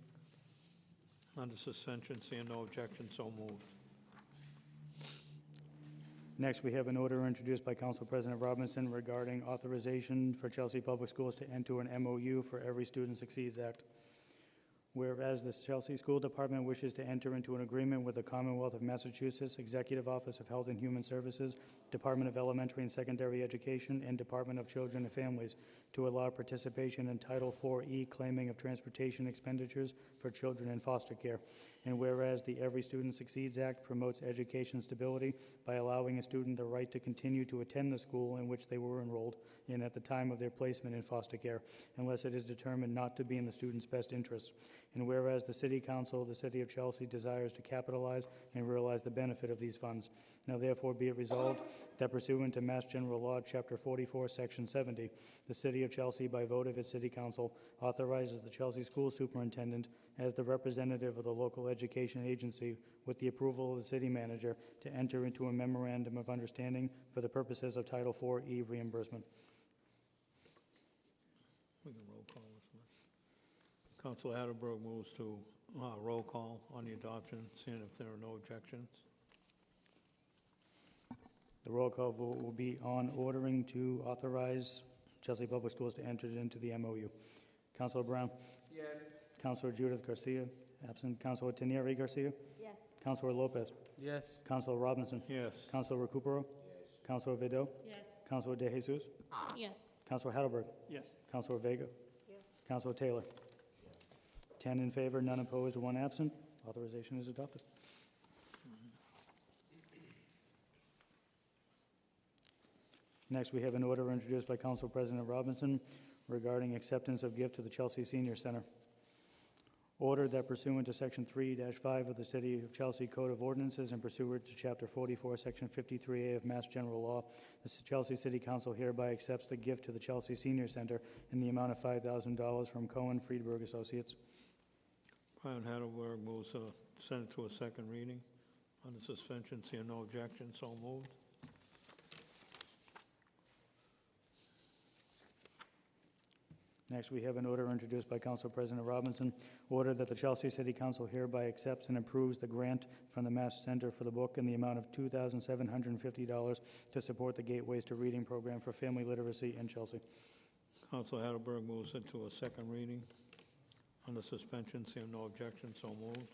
under suspension. Seeing no objections, so moved.
Next, we have an order introduced by Council President Robinson regarding authorization for Chelsea Public Schools to enter an MOU for Every Student Succeeds Act. Whereas the Chelsea School Department wishes to enter into an agreement with the Commonwealth of Massachusetts Executive Office of Health and Human Services, Department of Elementary and Secondary Education, and Department of Children and Families to allow participation in Title IV-E claiming of transportation expenditures for children in foster care. And whereas the Every Student Succeeds Act promotes education stability by allowing a student the right to continue to attend the school in which they were enrolled in at the time of their placement in foster care, unless it is determined not to be in the student's best interests. And whereas the City Council of the City of Chelsea desires to capitalize and realize the benefit of these funds. Now therefore be it resolved that pursuant to Mass General Law, Chapter 44, Section 70, the City of Chelsea, by vote of its City Council, authorizes the Chelsea School Superintendent as the representative of the local education agency with the approval of the City Manager to enter into a memorandum of understanding for the purposes of Title IV-E reimbursement.
We can roll call this one. Council Hattelberg moves to roll call on the adoption, seeing if there are no objections.
The roll call vote will be on ordering to authorize Chelsea Public Schools to enter into the MOU. Counselor Brown?
Yes.
Counselor Judith Garcia, absent. Counselor Tenieri Garcia?
Yes.
Counselor Lopez?
Yes.
Counselor Robinson?
Yes.
Counselor Recupero? Yes. Counselor Vido?
Yes.
Counselor De Jesus?
Yes.
Counselor Hattelberg?
Yes.
Counselor Vega?
Yes.
Counselor Taylor? 10 in favor, none opposed, 1 absent. Authorization is adopted. Next, we have an order introduced by Council President Robinson regarding acceptance of gift to the Chelsea Senior Center. Order that pursuant to Section 3-5 of the City of Chelsea Code of Ordinances and pursuant to Chapter 44, Section 53A of Mass General Law, the Chelsea City Council hereby accepts the gift to the Chelsea Senior Center in the amount of $5,000 from Cohen Friedberg Associates.
Brian Hattelberg moves to send it to a second reading. Under suspension, seeing no objection, so moved.
Next, we have an order introduced by Council President Robinson. Order that the Chelsea City Council hereby accepts and approves the grant from the Mass Center for the Book in the amount of $2,750 to support the Gateways to Reading program for family literacy in Chelsea.
Council Hattelberg moves it to a second reading. Under suspension, seeing no objection, so moved.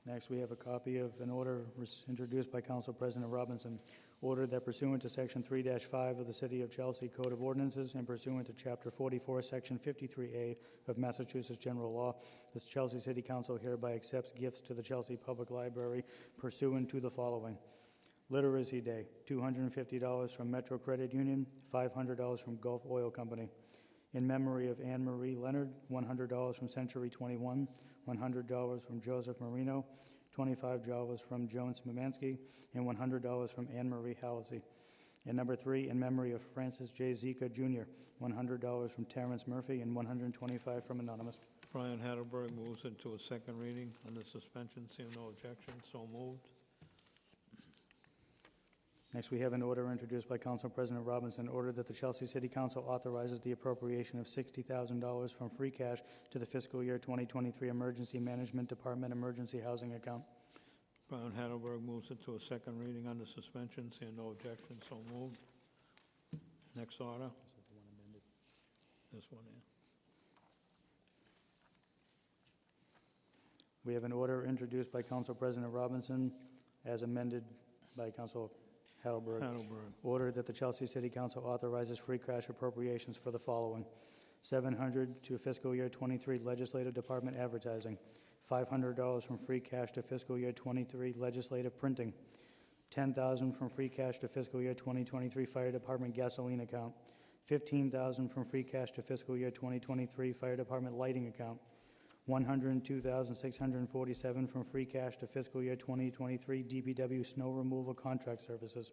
Next, we have a copy of an order introduced by Council President Robinson. Order that pursuant to Section 3-5 of the City of Chelsea Code of Ordinances and pursuant to Chapter 44, Section 53A of Massachusetts General Law, the Chelsea City Council hereby accepts gifts to the Chelsea Public Library pursuant to the following. Literacy Day, $250 from Metro Credit Union, $500 from Gulf Oil Company. In memory of Anne Marie Leonard, $100 from Century 21, $100 from Joseph Marino, $25 from Joan Szymanski, and $100 from Anne Marie Halsey. And number 3, in memory of Francis J. Zika Jr., $100 from Terrence Murphy and $125 from Anonymous.
Brian Hattelberg moves it to a second reading. Under suspension, seeing no objection, so moved.
Next, we have an order introduced by Council President Robinson. Order that the Chelsea City Council authorizes the appropriation of $60,000 from free cash to the fiscal year 2023 Emergency Management Department Emergency Housing Account.
Brian Hattelberg moves it to a second reading under suspension, seeing no objection, so moved. Next order. This one, yeah.
We have an order introduced by Council President Robinson as amended by Council Hattelberg. Order that the Chelsea City Council authorizes free cash appropriations for the following. $700 to fiscal year 23 Legislative Department advertising. $500 from free cash to fiscal year 23 legislative printing. $10,000 from free cash to fiscal year 2023 Fire Department gasoline account. $15,000 from free cash to fiscal year 2023 Fire Department lighting account. $102,647 from free cash to fiscal year 2023 DPW snow removal contract services.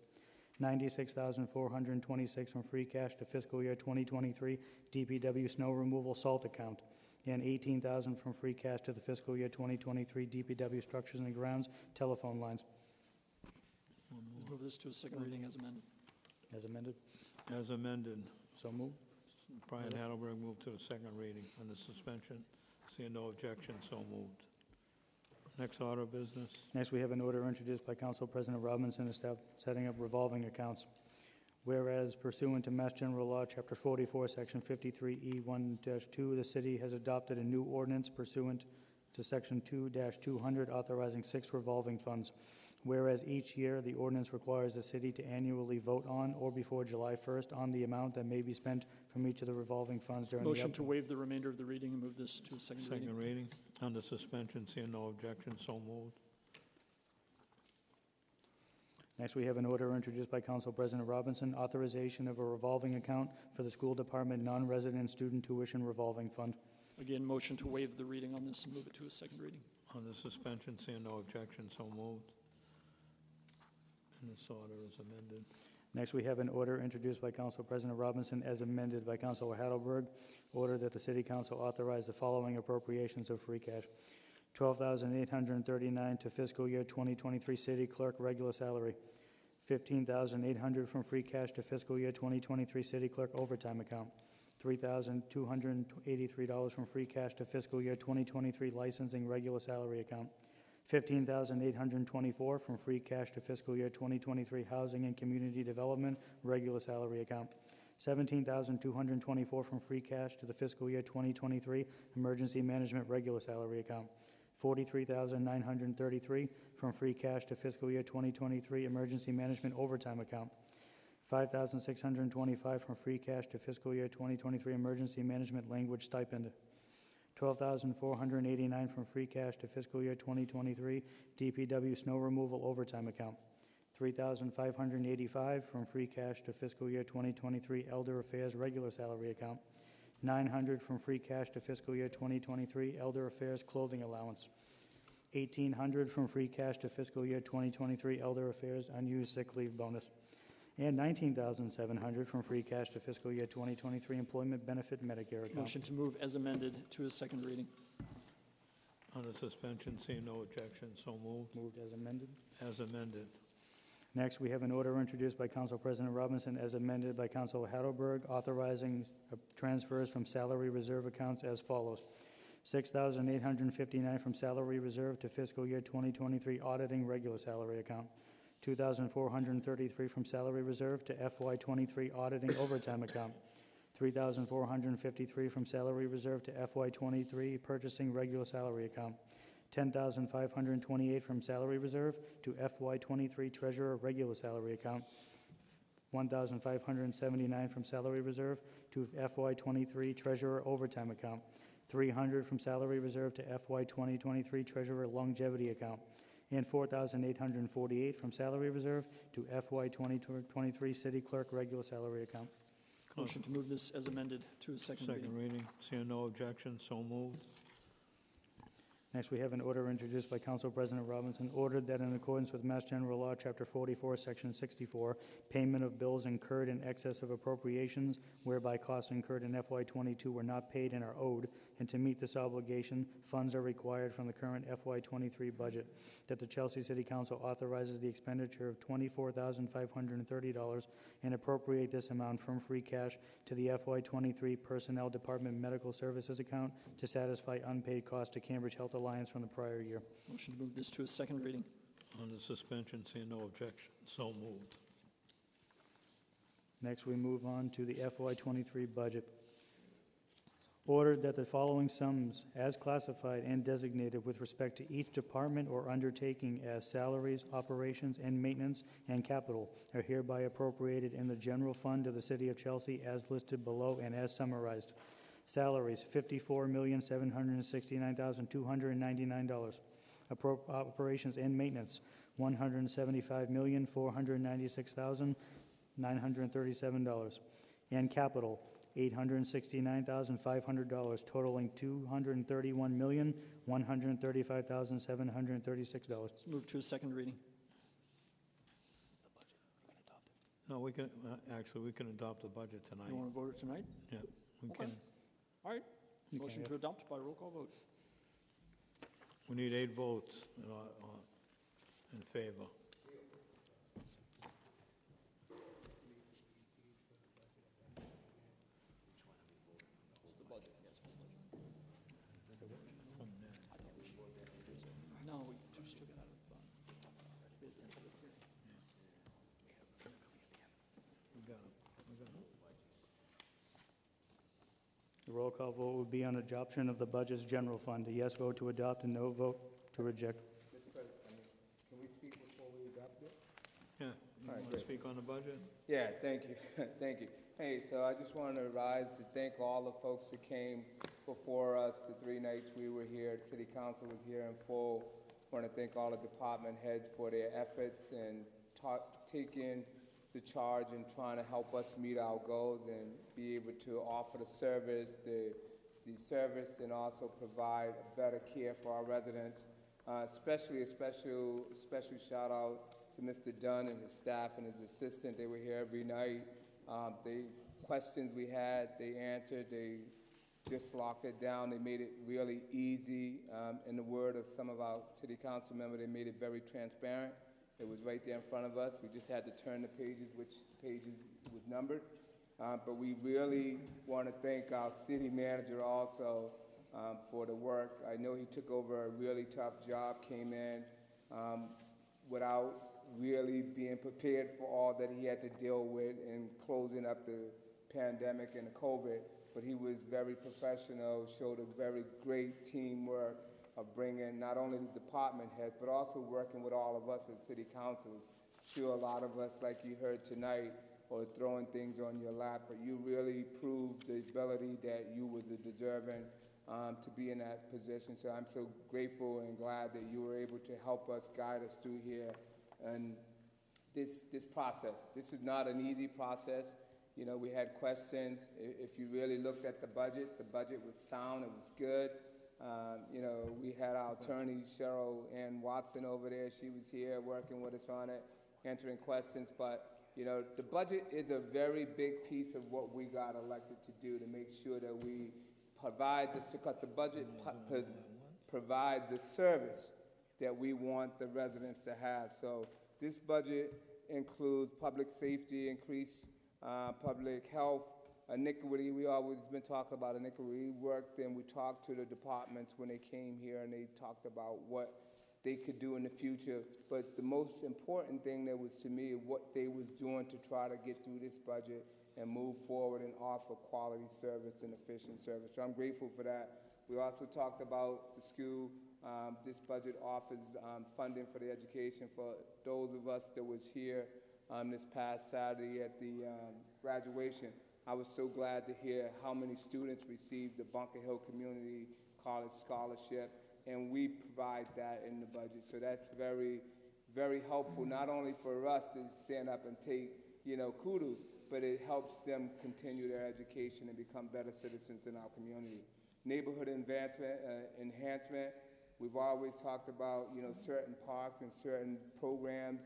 $96,426 from free cash to fiscal year 2023 DPW snow removal salt account. And $18,000 from free cash to the fiscal year 2023 DPW structures and grounds telephone lines.
Move this to a second reading as amended.
As amended.
As amended.
So moved.
Brian Hattelberg moved to a second reading under suspension. Seeing no objection, so moved. Next order of business.
Next, we have an order introduced by Council President Robinson setting up revolving accounts. Whereas pursuant to Mass General Law, Chapter 44, Section 53E1-2, the city has adopted a new ordinance pursuant to Section 2-200 authorizing 6 revolving funds. Whereas each year, the ordinance requires the city to annually vote on or before July 1st on the amount that may be spent from each of the revolving funds during the
Motion to waive the remainder of the reading and move this to a second reading.
Second reading. Under suspension, seeing no objection, so moved.
Next, we have an order introduced by Council President Robinson, authorization of a revolving account for the school department non-resident student tuition revolving fund.
Again, motion to waive the reading on this and move it to a second reading.
Under suspension, seeing no objection, so moved. And this order is amended.
Next, we have an order introduced by Council President Robinson as amended by Councilor Hattelberg. Order that the City Council authorize the following appropriations of free cash. $12,839 to fiscal year 2023 City Clerk regular salary. $15,800 from free cash to fiscal year 2023 City Clerk overtime account. $3,283 from free cash to fiscal year 2023 licensing regular salary account. $15,824 from free cash to fiscal year 2023 Housing and Community Development regular salary account. $17,224 from free cash to the fiscal year 2023 Emergency Management regular salary account. $43,933 from free cash to fiscal year 2023 Emergency Management overtime account. $5,625 from free cash to fiscal year 2023 Emergency Management language stipend. $12,489 from free cash to fiscal year 2023 DPW snow removal overtime account. $3,585 from free cash to fiscal year 2023 Elder Affairs regular salary account. $900 from free cash to fiscal year 2023 Elder Affairs clothing allowance. $1,800 from free cash to fiscal year 2023 Elder Affairs unused sick leave bonus. And $19,700 from free cash to fiscal year 2023 Employment Benefit Medicare account.
Motion to move as amended to a second reading.
Under suspension, seeing no objection, so moved.
Moved as amended.
As amended.
Next, we have an order introduced by Council President Robinson as amended by Council Hattelberg, authorizing transfers from salary reserve accounts as follows. $6,859 from salary reserve to fiscal year 2023 auditing regular salary account. $2,433 from salary reserve to FY23 auditing overtime account. $3,453 from salary reserve to FY23 purchasing regular salary account. $10,528 from salary reserve to FY23 treasurer regular salary account. $1,579 from salary reserve to FY23 treasurer overtime account. $300 from salary reserve to FY 2023 treasurer longevity account. And $4,848 from salary reserve to FY 2023 city clerk regular salary account.
Motion to move this as amended to a second reading.
Second reading, seeing no objection, so moved.
Next, we have an order introduced by Council President Robinson, ordered that in accordance with Mass General Law, Chapter 44, Section 64, payment of bills incurred in excess of appropriations whereby costs incurred in FY22 were not paid and are owed, and to meet this obligation, funds are required from the current FY23 budget, that the Chelsea City Council authorizes the expenditure of $24,530 and appropriate this amount from free cash to the FY23 Personnel Department Medical Services account to satisfy unpaid costs to Cambridge Health Alliance from the prior year.
Motion to move this to a second reading.
Under suspension, seeing no objection, so moved.
Next, we move on to the FY23 budget. Ordered that the following sums, as classified and designated with respect to each department or undertaking as salaries, operations, and maintenance and capital, are hereby appropriated in the general fund of the City of Chelsea as listed below and as summarized. Salaries, $54,769,299. Operations and maintenance, $175,496,937. And capital, $869,500, totaling $231,135,736.
Let's move to a second reading.
No, we can, actually, we can adopt the budget tonight.
You want to vote it tonight?
Yeah, we
Okay.
can.
All right. Motion to adopt by roll call vote.
We need 8 votes in favor.
No, we just took it out of the public hearing.
We got it.
The roll call vote would be on adoption of the budget's general fund. A yes vote to adopt, a no vote to reject.
Mr. President, can we speak before we adopt it?
Yeah, you
All right,
want to
great.
speak on the budget?
Yeah, thank you, thank you. Hey, so I just wanted to rise to thank all the folks that came before us, the 3 nights we were here, City Council was here in full. Want to thank all the department heads for their efforts and taking the charge and trying to help us meet our goals and be able to offer the service, the service, and also provide better care for our residents. Especially a special shout out to Mr. Dunn and his staff and his assistant. They were here every night. The questions we had, they answered. They just locked it down. They made it really easy. In the word of some of our city council members, they made it very transparent. It was right there in front of us. We just had to turn the pages, which pages was numbered. But we really want to thank our city manager also for the work. I know he took over a really tough job, came in without really being prepared for all that he had to deal with in closing up the pandemic and the COVID, but he was very professional, showed a very great teamwork of bringing not only the department heads, but also working with all of us as city councilors. Sure, a lot of us, like you heard tonight, are throwing things on your lap, but you really proved the ability that you was deserving to be in that position. So I'm so grateful and glad that you were able to help us, guide us through here and this process. This is not an easy process. You know, we had questions. If you really looked at the budget was sound, it was good. You know, we had our attorney, Cheryl Ann Watson, over there. She was here working with us on it, answering questions. But, you know, the budget is a very big piece of what we got elected to do, to make sure that we provide this, because the budget provides the service that we want the residents to have. So this budget includes public safety, increased public health, iniquity. We always been talking about iniquity. We worked and we talked to the departments when they came here, and they talked about what they could do in the future. But the most important thing that was to me, what they was doing to try to get through this budget and move forward and offer quality service and efficient service. So I'm grateful for that. We also talked about the school. This budget offers funding for the education for those of us that was here this past Saturday at the graduation. I was so glad to hear how many students received the Bunker Hill Community College Scholarship, and we provide that in the budget. So that's very, very helpful, not only for us to stand up and take, you know, kudos, but it helps them continue their education and become better citizens in our community. Neighborhood enhancement. We've always talked about, you know, certain parks and certain programs.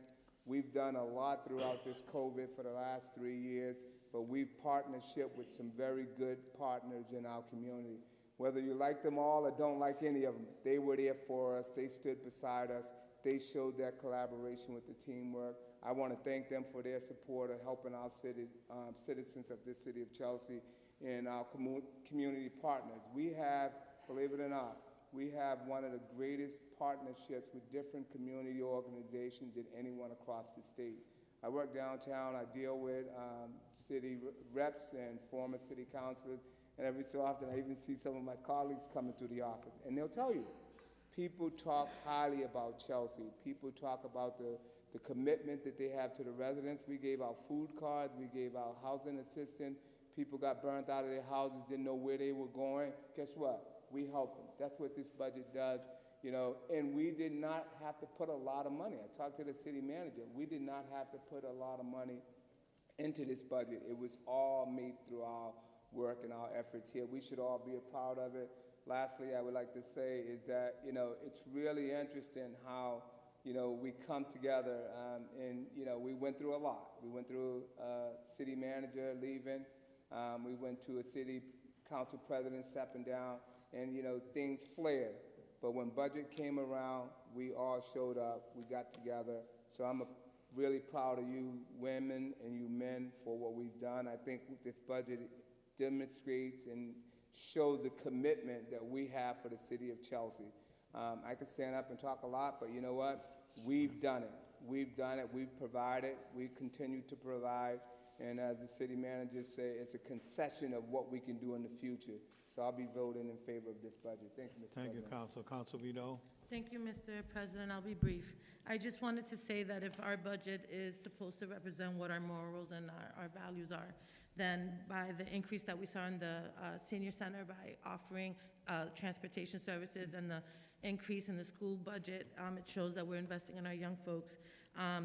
We've done a lot throughout this COVID for the last 3 years, but we've partnership with some very good partners in our community. Whether you like them all or don't like any of them, they were there for us. They stood beside us. They showed their collaboration with the teamwork. I want to thank them for their support of helping our city, citizens of this city of Chelsea and our community partners. We have, believe it or not, we have one of the greatest partnerships with different community organizations than anyone across the state. I work downtown. I deal with city reps and former city councilors, and every so often I even see some of my colleagues coming to the office, and they'll tell you, people talk highly about Chelsea. People talk about the commitment that they have to the residents. We gave out food cards. We gave out housing assistance. People got burnt out of their houses, didn't know where they were going. Guess what? We help them. That's what this budget does, you know, and we did not have to put a lot of money. I talked to the city manager. We did not have to put a lot of money into this budget. It was all made through our work and our efforts here. We should all be proud of it. Lastly, I would like to say is that, you know, it's really interesting how, you know, we come together and, you know, we went through a lot. We went through a city manager leaving. We went to a city council president stepping down, and, you know, things flared. But when budget came around, we all showed up. We got together. So I'm really proud of you women and you men for what we've done. I think this budget demonstrates and shows the commitment that we have for the city of Chelsea. I could stand up and talk a lot, but you know what? We've done it. We've done it. We've provided. We continue to provide. And as the city managers say, it's a concession of what we can do in the future. So I'll be voting in favor of this budget. Thank you, Mr. President.
Thank you, Council. Council Vito?
Thank you, Mr. President. I'll be brief. I just wanted to say that if our budget is supposed to represent what our morals and our values are, then by the increase that we saw in the senior center, by offering transportation services and the increase in the school budget, it shows that we're investing in our young folks,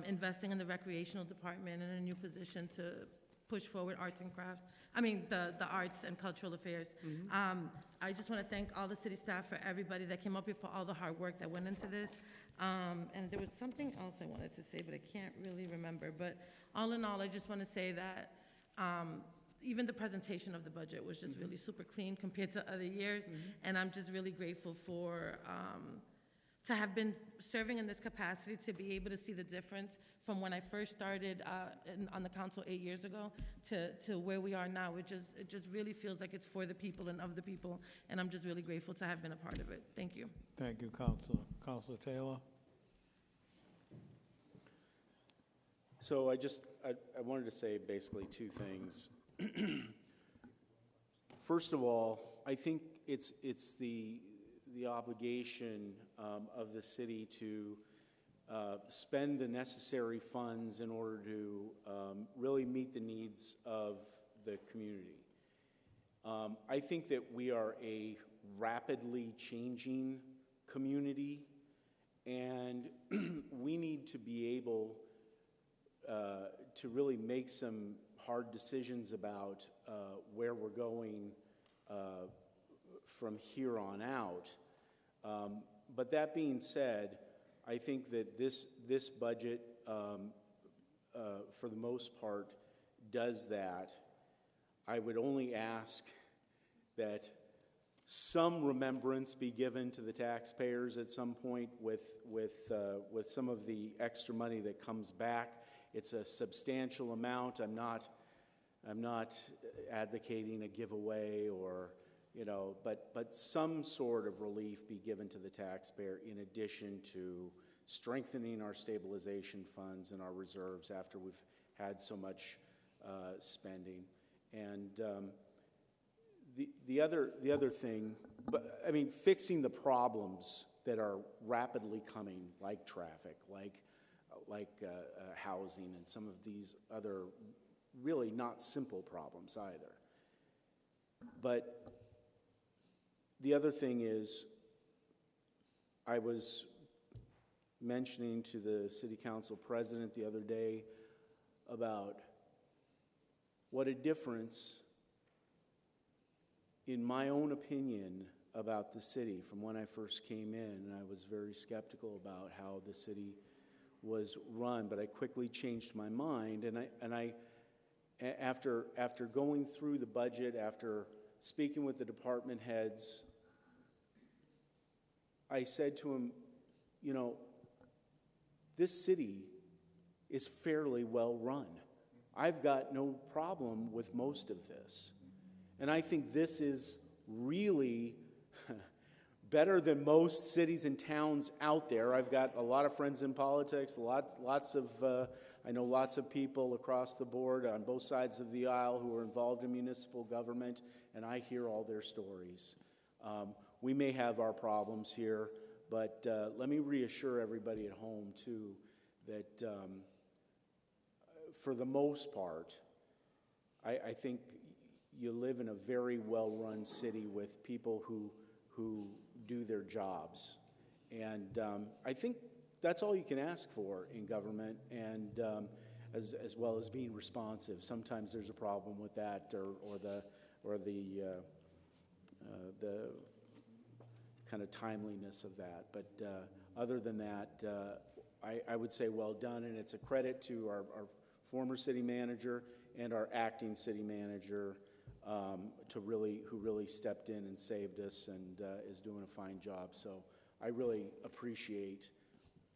investing in the recreational department in a new position to push forward arts and crafts. I mean, the arts and cultural affairs. I just want to thank all the city staff for everybody that came up here for all the hard work that went into this. And there was something else I wanted to say, but I can't really remember. But all in all, I just want to say that even the presentation of the budget was just really super clean compared to other years. And I'm just really grateful for to have been serving in this capacity, to be able to see the difference from when I first started on the council 8 years ago to where we are now. It just really feels like it's for the people and of the people, and I'm just really grateful to have been a part of it. Thank you.
Thank you, Counselor. Counselor Taylor?
So I wanted to say basically two things. First of all, I think it's the obligation of the city to spend the necessary funds in order to really meet the needs of the community. I think that we are a rapidly changing community, and we need to be able to really make some hard decisions about where we're going from here on out. But that being said, I think that this budget, for the most part, does that. I would only ask that some remembrance be given to the taxpayers at some point with some of the extra money that comes back. It's a substantial amount. I'm not advocating a giveaway or, but some sort of relief be given to the taxpayer in addition to strengthening our stabilization funds and our reserves after we've had so much spending. And the other thing, but I mean, fixing the problems that are rapidly coming, like traffic, like housing, and some of these other really not simple problems either. But the other thing is, I was mentioning to the city council president the other day about what a difference, in my own opinion, about the city from when I first came in. And I was very skeptical about how the city was run, but I quickly changed my mind, and I after going through the budget, after speaking with the department heads, I said to him, this city is fairly well run. I've got no problem with most of this. And I think this is really better than most cities and towns out there. I've got a lot of friends in politics, I know lots of people across the board on both sides of the aisle who are involved in municipal government, and I hear all their stories. We may have our problems here, but let me reassure everybody at home, too, that for the most part, I think you live in a very well-run city with people who do their jobs. And I think that's all you can ask for in government, and as well as being responsive. Sometimes there's a problem with that, or the kind of timeliness of that. But other than that, I would say well done, and it's a credit to our former city manager and our acting city manager who really stepped in and saved us and is doing a fine job. So I really appreciate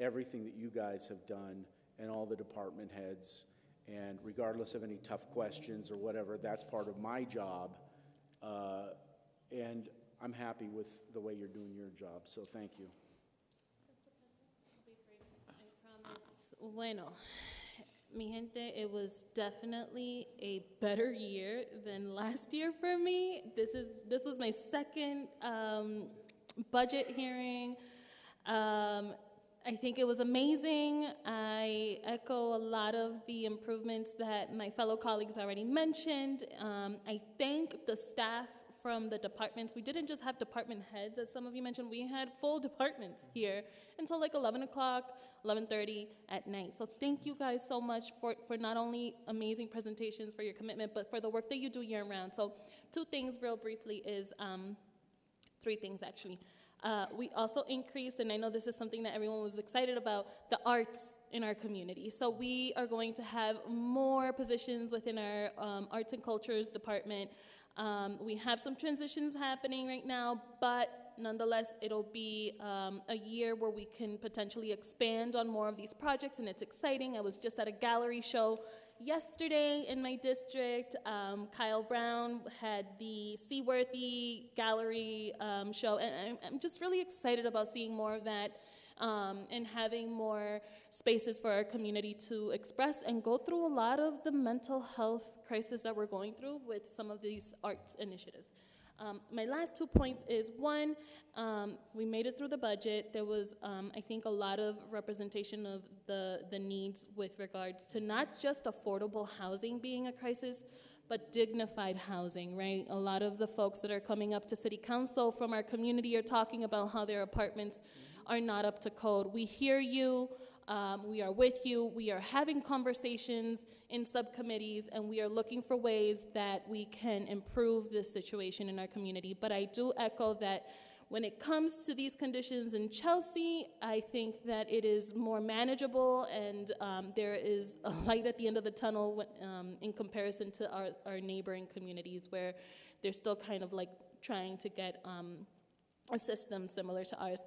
everything that you guys have done and all the department heads. And regardless of any tough questions or whatever, that's part of my job. And I'm happy with the way you're doing your job. So thank you.
Bueno, mi gente, it was definitely a better year than last year for me. This was my second budget hearing. I think it was amazing. I echo a lot of the improvements that my fellow colleagues already mentioned. I thank the staff from the departments. We didn't just have department heads, as some of you mentioned. We had full departments here until like 11 o'clock, 11:30 at night. So thank you guys so much for not only amazing presentations, for your commitment, but for the work that you do year-round. So 2 things real briefly is, 3 things actually. We also increased, and I know this is something that everyone was excited about, the arts in our community. So we are going to have more positions within our arts and cultures department. We have some transitions happening right now, but nonetheless, it'll be a year where we can potentially expand on more of these projects, and it's exciting. I was just at a gallery show yesterday in my district. Kyle Brown had the Seaworthy Gallery show, and I'm just really excited about seeing more of that and having more spaces for our community to express and go through a lot of the mental health crisis that we're going through with some of these arts initiatives. My last 2 points is, one, we made it through the budget. There was, I think, a lot of representation of the needs with regards to not just affordable housing being a crisis, but dignified housing, right? A lot of the folks that are coming up to city council from our community are talking about how their apartments are not up to code. We hear you. We are with you. We are having conversations in subcommittees, and we are looking for ways that we can improve this situation in our community. But I do echo that when it comes to these conditions in Chelsea, I think that it is more manageable, and there is a light at the end of the tunnel in comparison to our neighboring communities, where they're still kind of like trying to get a system similar to ours.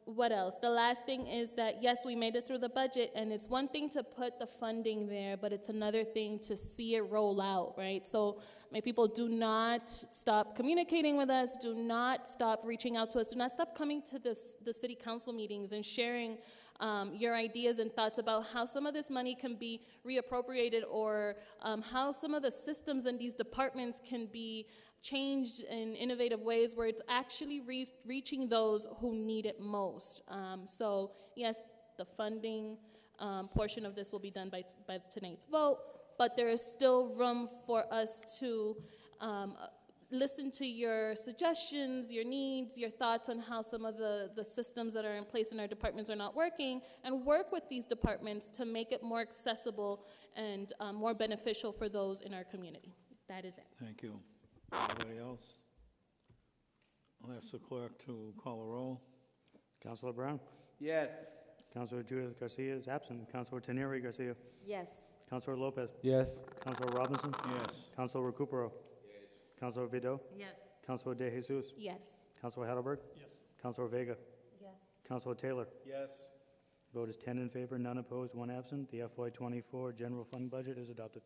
What else? The last thing is that, yes, we made it through the budget, and it's one thing to put the funding there, but it's another thing to see it roll out, right? So my people, do not stop communicating with us. Do not stop reaching out to us. Do not stop coming to the city council meetings and sharing your ideas and thoughts about how some of this money can be reappropriated, or how some of the systems in these departments can be changed in innovative ways where it's actually reaching those who need it most. So yes, the funding portion of this will be done by tonight's vote, but there is still room for us to listen to your suggestions, your needs, your thoughts on how some of the systems that are in place in our departments are not working, and work with these departments to make it more accessible and more beneficial for those in our community. That is it.
Thank you. Anybody else? I'll ask the clerk to call a roll.
Councilor Brown?
Yes.
Councilor Judith Garcia is absent. Councilor Teneri Garcia?
Yes.
Councilor Lopez?
Yes.
Councilor Robinson?
Yes.
Councilor Recupero? Councilor Vido?
Yes.
Councilor De Jesus?
Yes.
Councilor Heidelberg?
Yes.
Councilor Vega?
Yes.
Councilor Taylor?
Yes.
Vote is 10 in favor, none opposed, one absent. The FY24 general fund budget is adopted.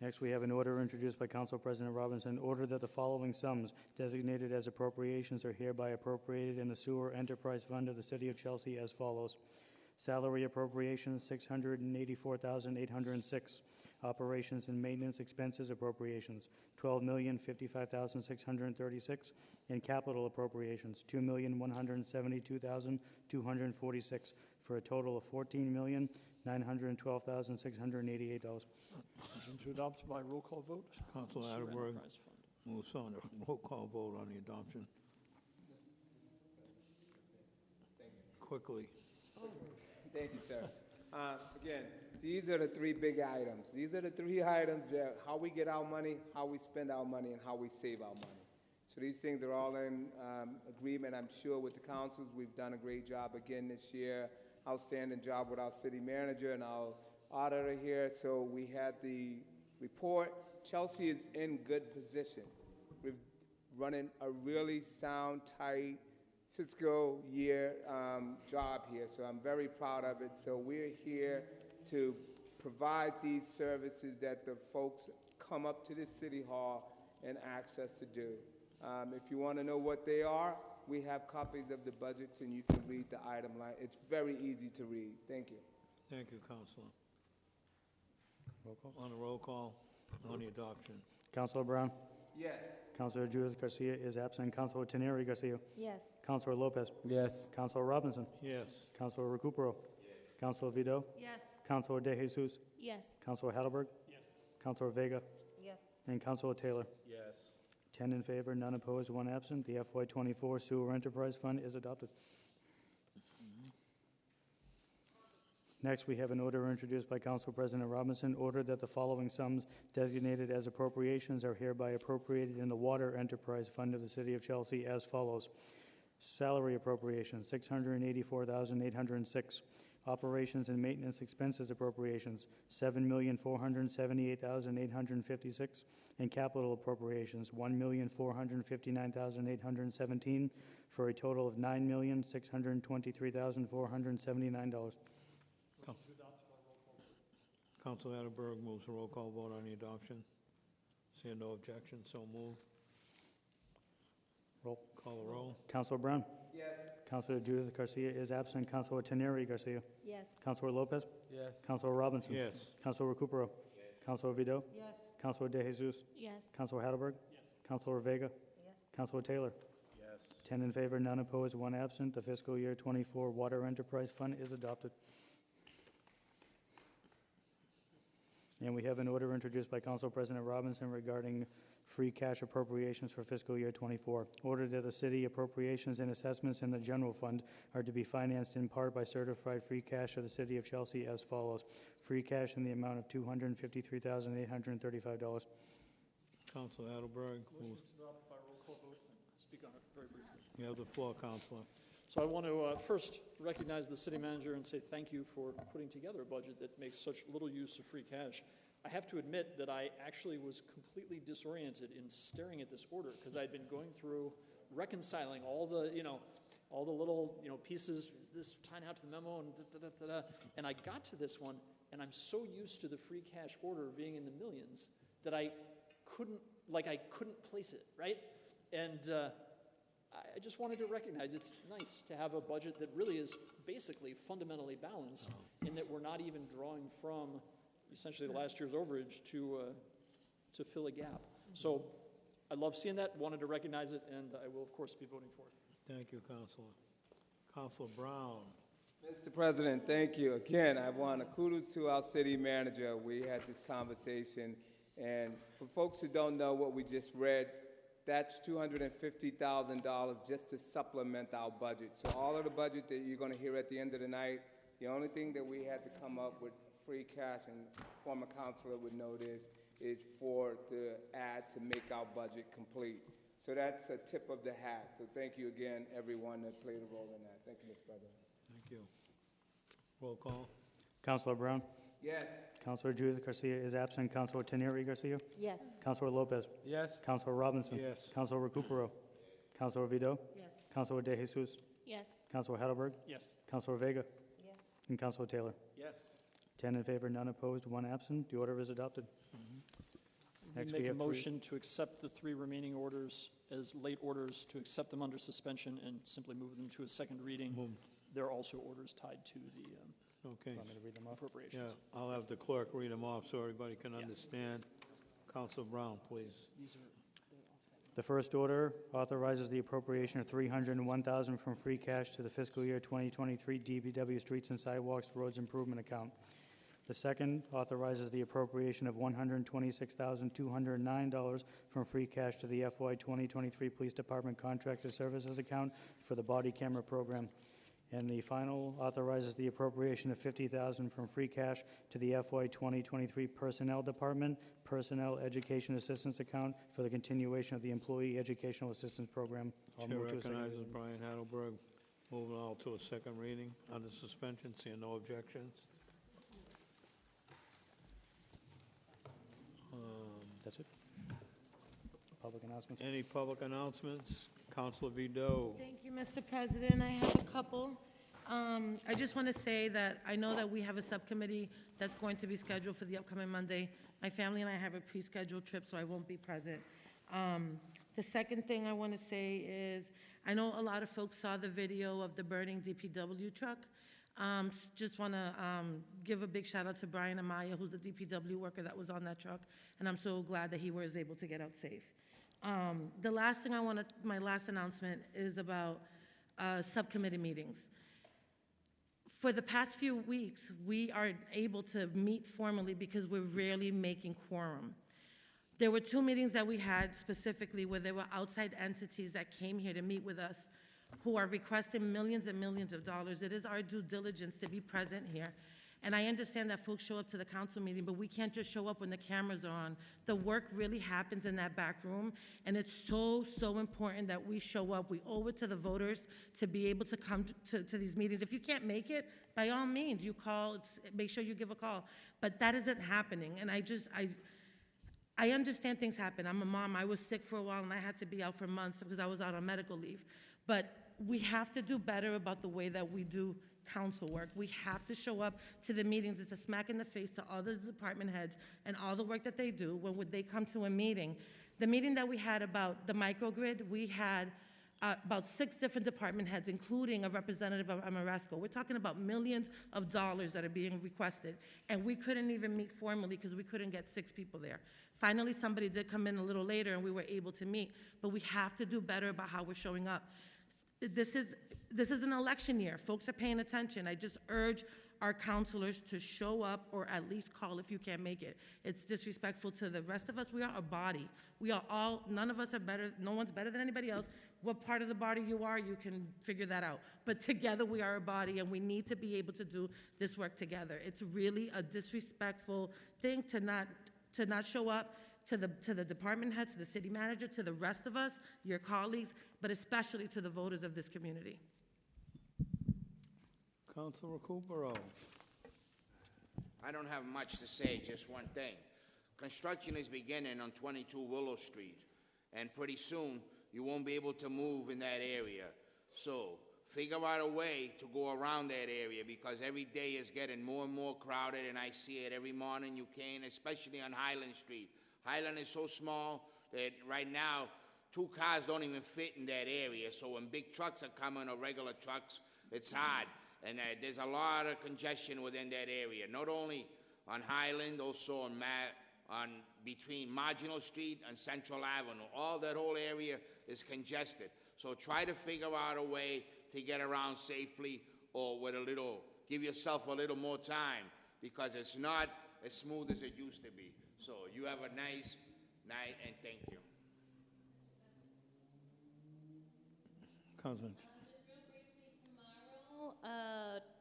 Next, we have an order introduced by Council President Robinson. Order that the following sums designated as appropriations are hereby appropriated in the Sewer Enterprise Fund of the City of Chelsea as follows. Salary appropriations, $684,806. Operations and maintenance expenses appropriations, $12,055,636. And capital appropriations, $2,172,246, for a total of $14,912,688.
Motion to adopt by roll call vote.
Councilor
Sewer
Heidelberg
Enterprise Fund.
moves on to roll call vote on the adoption. Quickly.
Thank you, sir. Again, these are the three big items. These are the three items that how we get our money, how we spend our money, and how we save our money. So these things are all in agreement, I'm sure, with the councils. We've done a great job again this year. Outstanding job with our city manager and our auditor here. So we had the report. Chelsea is in good position. We're running a really sound, tight fiscal year job here. So I'm very proud of it. So we're here to provide these services that the folks come up to the City Hall and ask us to do. If you want to know what they are, we have copies of the budgets, and you can read the item line. It's very easy to read. Thank you.
Thank you, Councilor.
Roll call.
On the roll call, on the adoption.
Councilor Brown?
Yes.
Councilor Judith Garcia is absent. Councilor Teneri Garcia?
Yes.
Councilor Lopez?
Yes.
Councilor Robinson?
Yes.
Councilor Recupero? Councilor Vido?
Yes.
Councilor De Jesus?
Yes.
Councilor Heidelberg?
Yes.
Councilor Vega?
Yes.
And Councilor Taylor?
Yes.
10 in favor, none opposed, one absent. The FY24 Sewer Enterprise Fund is adopted. Next, we have an order introduced by Council President Robinson. Order that the following sums designated as appropriations are hereby appropriated in the Water Enterprise Fund of the City of Chelsea as follows. Salary appropriation, $684,806. Operations and maintenance expenses appropriations, $7,478,856, and capital appropriations, $1,459,817, for a total of $9,623,479.
Council Atterberg moves a roll call vote on the adoption. Seeing no objection, so moved.
Roll.
Call the roll.
Councilor Brown?
Yes.
Councilor Judith Garcia is absent. Councilor Teneri Garcia?
Yes.
Councilor Lopez?
Yes.
Councilor Robinson?
Yes.
Councilor Recupero? Councilor Vido?
Yes.
Councilor De Jesus?
Yes.
Councilor Hattelberg?
Yes.
Councilor Vega?
Yes.
Councilor Taylor?
Yes.
10 in favor, none opposed, one absent. The fiscal year '24 Water Enterprise Fund is adopted. And we have an order introduced by Council President Robinson regarding free cash appropriations for fiscal year '24. Order that the city appropriations and assessments in the general fund are to be financed in part by certified free cash of the city of Chelsea as follows. Free cash in the amount of $253,835.
Council Atterberg,
Motion to adopt by roll call vote. Speak on it very briefly.
you have the floor, Councilor.
So I want to first recognize the city manager and say thank you for putting together a budget that makes such little use of free cash. I have to admit that I actually was completely disoriented in staring at this order because I'd been going through reconciling all the, all the little, pieces. Is this tying out to the memo and da-da-da-da-da? And I got to this one, and I'm so used to the free cash order being in the millions that I couldn't place it, right? And I just wanted to recognize it's nice to have a budget that really is basically fundamentally balanced in that we're not even drawing from essentially last year's overage to fill a gap. So I love seeing that, wanted to recognize it, and I will, of course, be voting for it.
Thank you, Councilor. Councilor Brown.
Mr. President, thank you. Again, I want to kudos to our city manager. We had this conversation, and for folks who don't know what we just read, that's $250,000 just to supplement our budget. So all of the budget that you're going to hear at the end of the night, the only thing that we had to come up with free cash, and former councilor would know this, is for the add to make our budget complete. So that's a tip of the hat. So thank you again, everyone that played a role in that. Thank you, Mr. President.
Thank you. Roll call.
Councilor Brown?
Yes.
Councilor Judith Garcia is absent. Councilor Teneri Garcia?
Yes.
Councilor Lopez?
Yes.
Councilor Robinson?
Yes.
Councilor Recupero? Councilor Vido?
Yes.
Councilor De Jesus?
Yes.
Councilor Hattelberg?
Yes.
Councilor Vega?
Yes.
And Councilor Taylor?
Yes.
10 in favor, none opposed, one absent. The order is adopted. Next, we
Make a
have three.
motion to accept the three remaining orders as late orders, to accept them under suspension and simply move them to a second reading.
Moved.
They're also orders tied to the
Okay.
Want me to read them off?
appropriations.
Yeah, I'll have the clerk read them off so everybody can understand. Councilor Brown, please.
These are,
The first order authorizes the appropriation of $301,000 from free cash to the fiscal year 2023 DPW Streets and Sidewalks Roads Improvement Account. The second authorizes the appropriation of $126,209 from free cash to the FY 2023 Police Department Contractor Services Account for the body camera program. And the final authorizes the appropriation of $50,000 from free cash to the FY 2023 Personnel Department Personnel Education Assistance Account for the continuation of the Employee Educational Assistance Program. I'll
Chair
move to a second
recognizes
reading.
Brian Hattelberg. Moving all to a second reading under suspension, seeing no objections.
That's it. Public announcements.
Any public announcements? Councilor Vido.
Thank you, Mr. President. I have a couple. I just want to say that I know that we have a subcommittee that's going to be scheduled for the upcoming Monday. My family and I have a pre-scheduled trip, so I won't be present. The second thing I want to say is, I know a lot of folks saw the video of the burning DPW truck. Just want to give a big shout out to Brian Amaya, who's the DPW worker that was on that truck, and I'm so glad that he was able to get out safe. The last thing my last announcement is about subcommittee meetings. For the past few weeks, we are able to meet formally because we're rarely making quorum. There were 2 meetings that we had specifically where there were outside entities that came here to meet with us who are requesting millions and millions of dollars. It is our due diligence to be present here. And I understand that folks show up to the council meeting, but we can't just show up when the cameras are on. The work really happens in that back room, and it's so, so important that we show up. We owe it to the voters to be able to come to these meetings. If you can't make it, by all means, you call, make sure you give a call. But that isn't happening, and I understand things happen. I'm a mom. I was sick for a while, and I had to be out for months because I was out on medical leave. But we have to do better about the way that we do council work. We have to show up to the meetings. It's a smack in the face to all the department heads and all the work that they do when they come to a meeting. The meeting that we had about the microgrid, we had about 6 different department heads, including a representative of Ameresco. We're talking about millions of dollars that are being requested, and we couldn't even meet formally because we couldn't get 6 people there. Finally, somebody did come in a little later, and we were able to meet, but we have to do better about how we're showing up. This is an election year. Folks are paying attention. I just urge our counselors to show up or at least call if you can't make it. It's disrespectful to the rest of us. We are a body. We are all, none of us are better, no one's better than anybody else. What part of the body you are, you can figure that out. But together we are a body, and we need to be able to do this work together. It's really a disrespectful thing to not show up to the department head, to the city manager, to the rest of us, your colleagues, but especially to the voters of this community.
Councilor Recupero.
I don't have much to say, just one thing. Construction is beginning on 22 Willow Street, and pretty soon you won't be able to move in that area. So figure out a way to go around that area, because every day is getting more and more crowded, and I see it every morning you can, especially on Highland Street. Highland is so small that right now 2 cars don't even fit in that area. So when big trucks are coming, or regular trucks, it's hard. And there's a lot of congestion within that area, not only on Highland, also on between Marginal Street and Central Avenue. All that whole area is congested. So try to figure out a way to get around safely, or with give yourself a little more time, because it's not as smooth as it used to be. So you have a nice night, and thank you.
Councilor.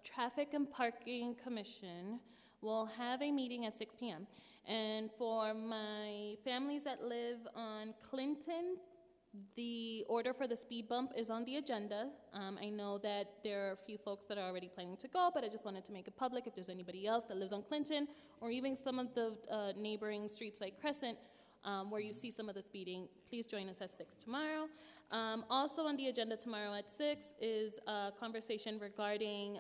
Traffic and Parking Commission will have a meeting at 6 p.m. And for my families that live on Clinton, the order for the speed bump is on the agenda. I know that there are a few folks that are already planning to go, but I just wanted to make it public. If there's anybody else that lives on Clinton, or even some of the neighboring streets like Crescent, where you see some of the speeding, please join us at 6 tomorrow. Also on the agenda tomorrow at 6 is a conversation regarding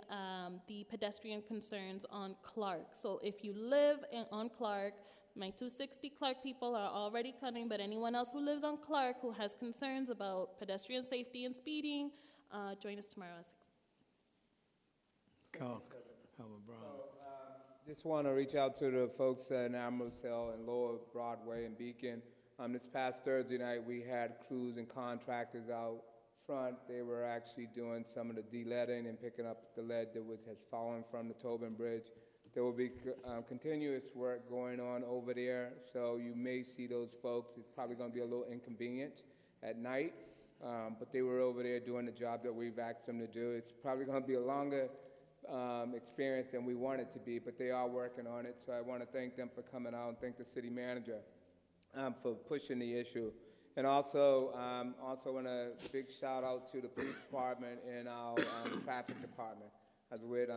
the pedestrian concerns on Clark. So if you live on Clark, my 260 Clark people are already coming, but anyone else who lives on Clark who has concerns about pedestrian safety and speeding, join us tomorrow at 6.
Calvin Brown.
Just want to reach out to the folks in Amherst Hill and Lower Broadway and Beacon. This past Thursday night, we had crews and contractors out front. They were actually doing some of the de-leading and picking up the lead that has fallen from the Tobin Bridge. There will be continuous work going on over there, so you may see those folks. It's probably going to be a little inconvenient at night, but they were over there doing the job that we've asked them to do. It's probably going to be a longer experience than we want it to be, but they are working on it, so I want to thank them for coming out and thank the city manager for pushing the issue. And also want a big shout out to the police department and our traffic department. I was with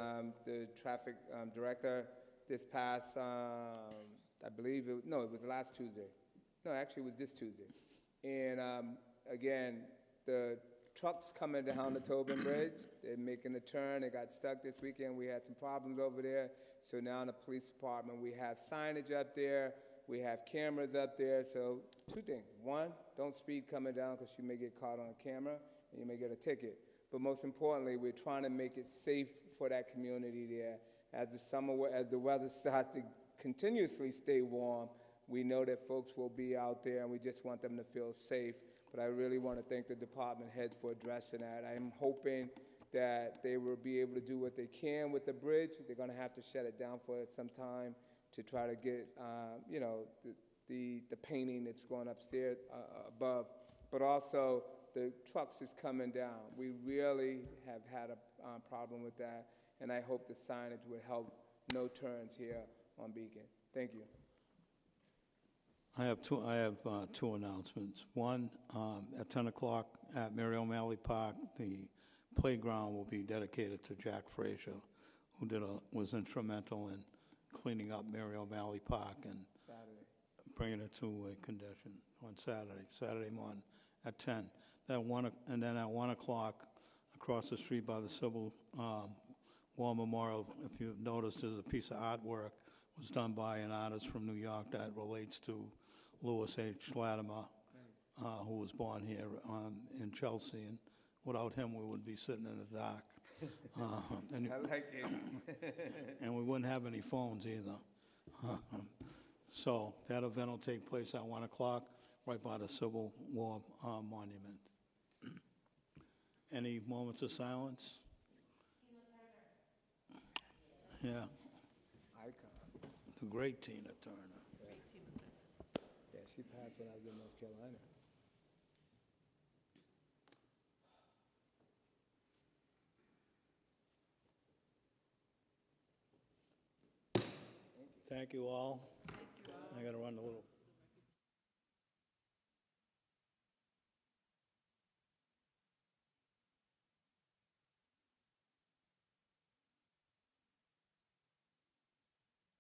the traffic director this past, I believe, it was last Tuesday. No, actually it was this Tuesday. And again, the trucks coming down the Tobin Bridge, they're making a turn. They got stuck this weekend. We had some problems over there. So now in the police department, we have signage up there. We have cameras up there. So 2 things. 1, don't speed coming down because you may get caught on camera and you may get a ticket. But most importantly, we're trying to make it safe for that community there. As the weather starts to continuously stay warm, we know that folks will be out there, and we just want them to feel safe. But I really want to thank the department heads for addressing that. I'm hoping that they will be able to do what they can with the bridge. They're going to have to shut it down for some time to try to get, the painting that's going upstairs above. But also, the trucks is coming down. We really have had a problem with that, and I hope the signage will help no turns here on Beacon. Thank you.
I have two announcements. One, at 10 o'clock at Mary O'Malley Park, the playground will be dedicated to Jack Frazier, who was instrumental in cleaning up Mary O'Malley Park and
Saturday.
bringing it to a condition on Saturday morning at 10. And then at 1 o'clock, across the street by the Civil War Memorial, if you've noticed, there's a piece of artwork was done by an artist from New York that relates to Louis H. Latimer, who was born here in Chelsea, and without him, we would be sitting in the dark. And,
I like it.
and we wouldn't have any phones either. So that event will take place at 1 o'clock, right by the Civil War Monument. Any moments of silence? Yeah,
Icon.
the great Tina Turner.
Yeah, she passed when I was in North Carolina.
Thank you all. I got to run a little.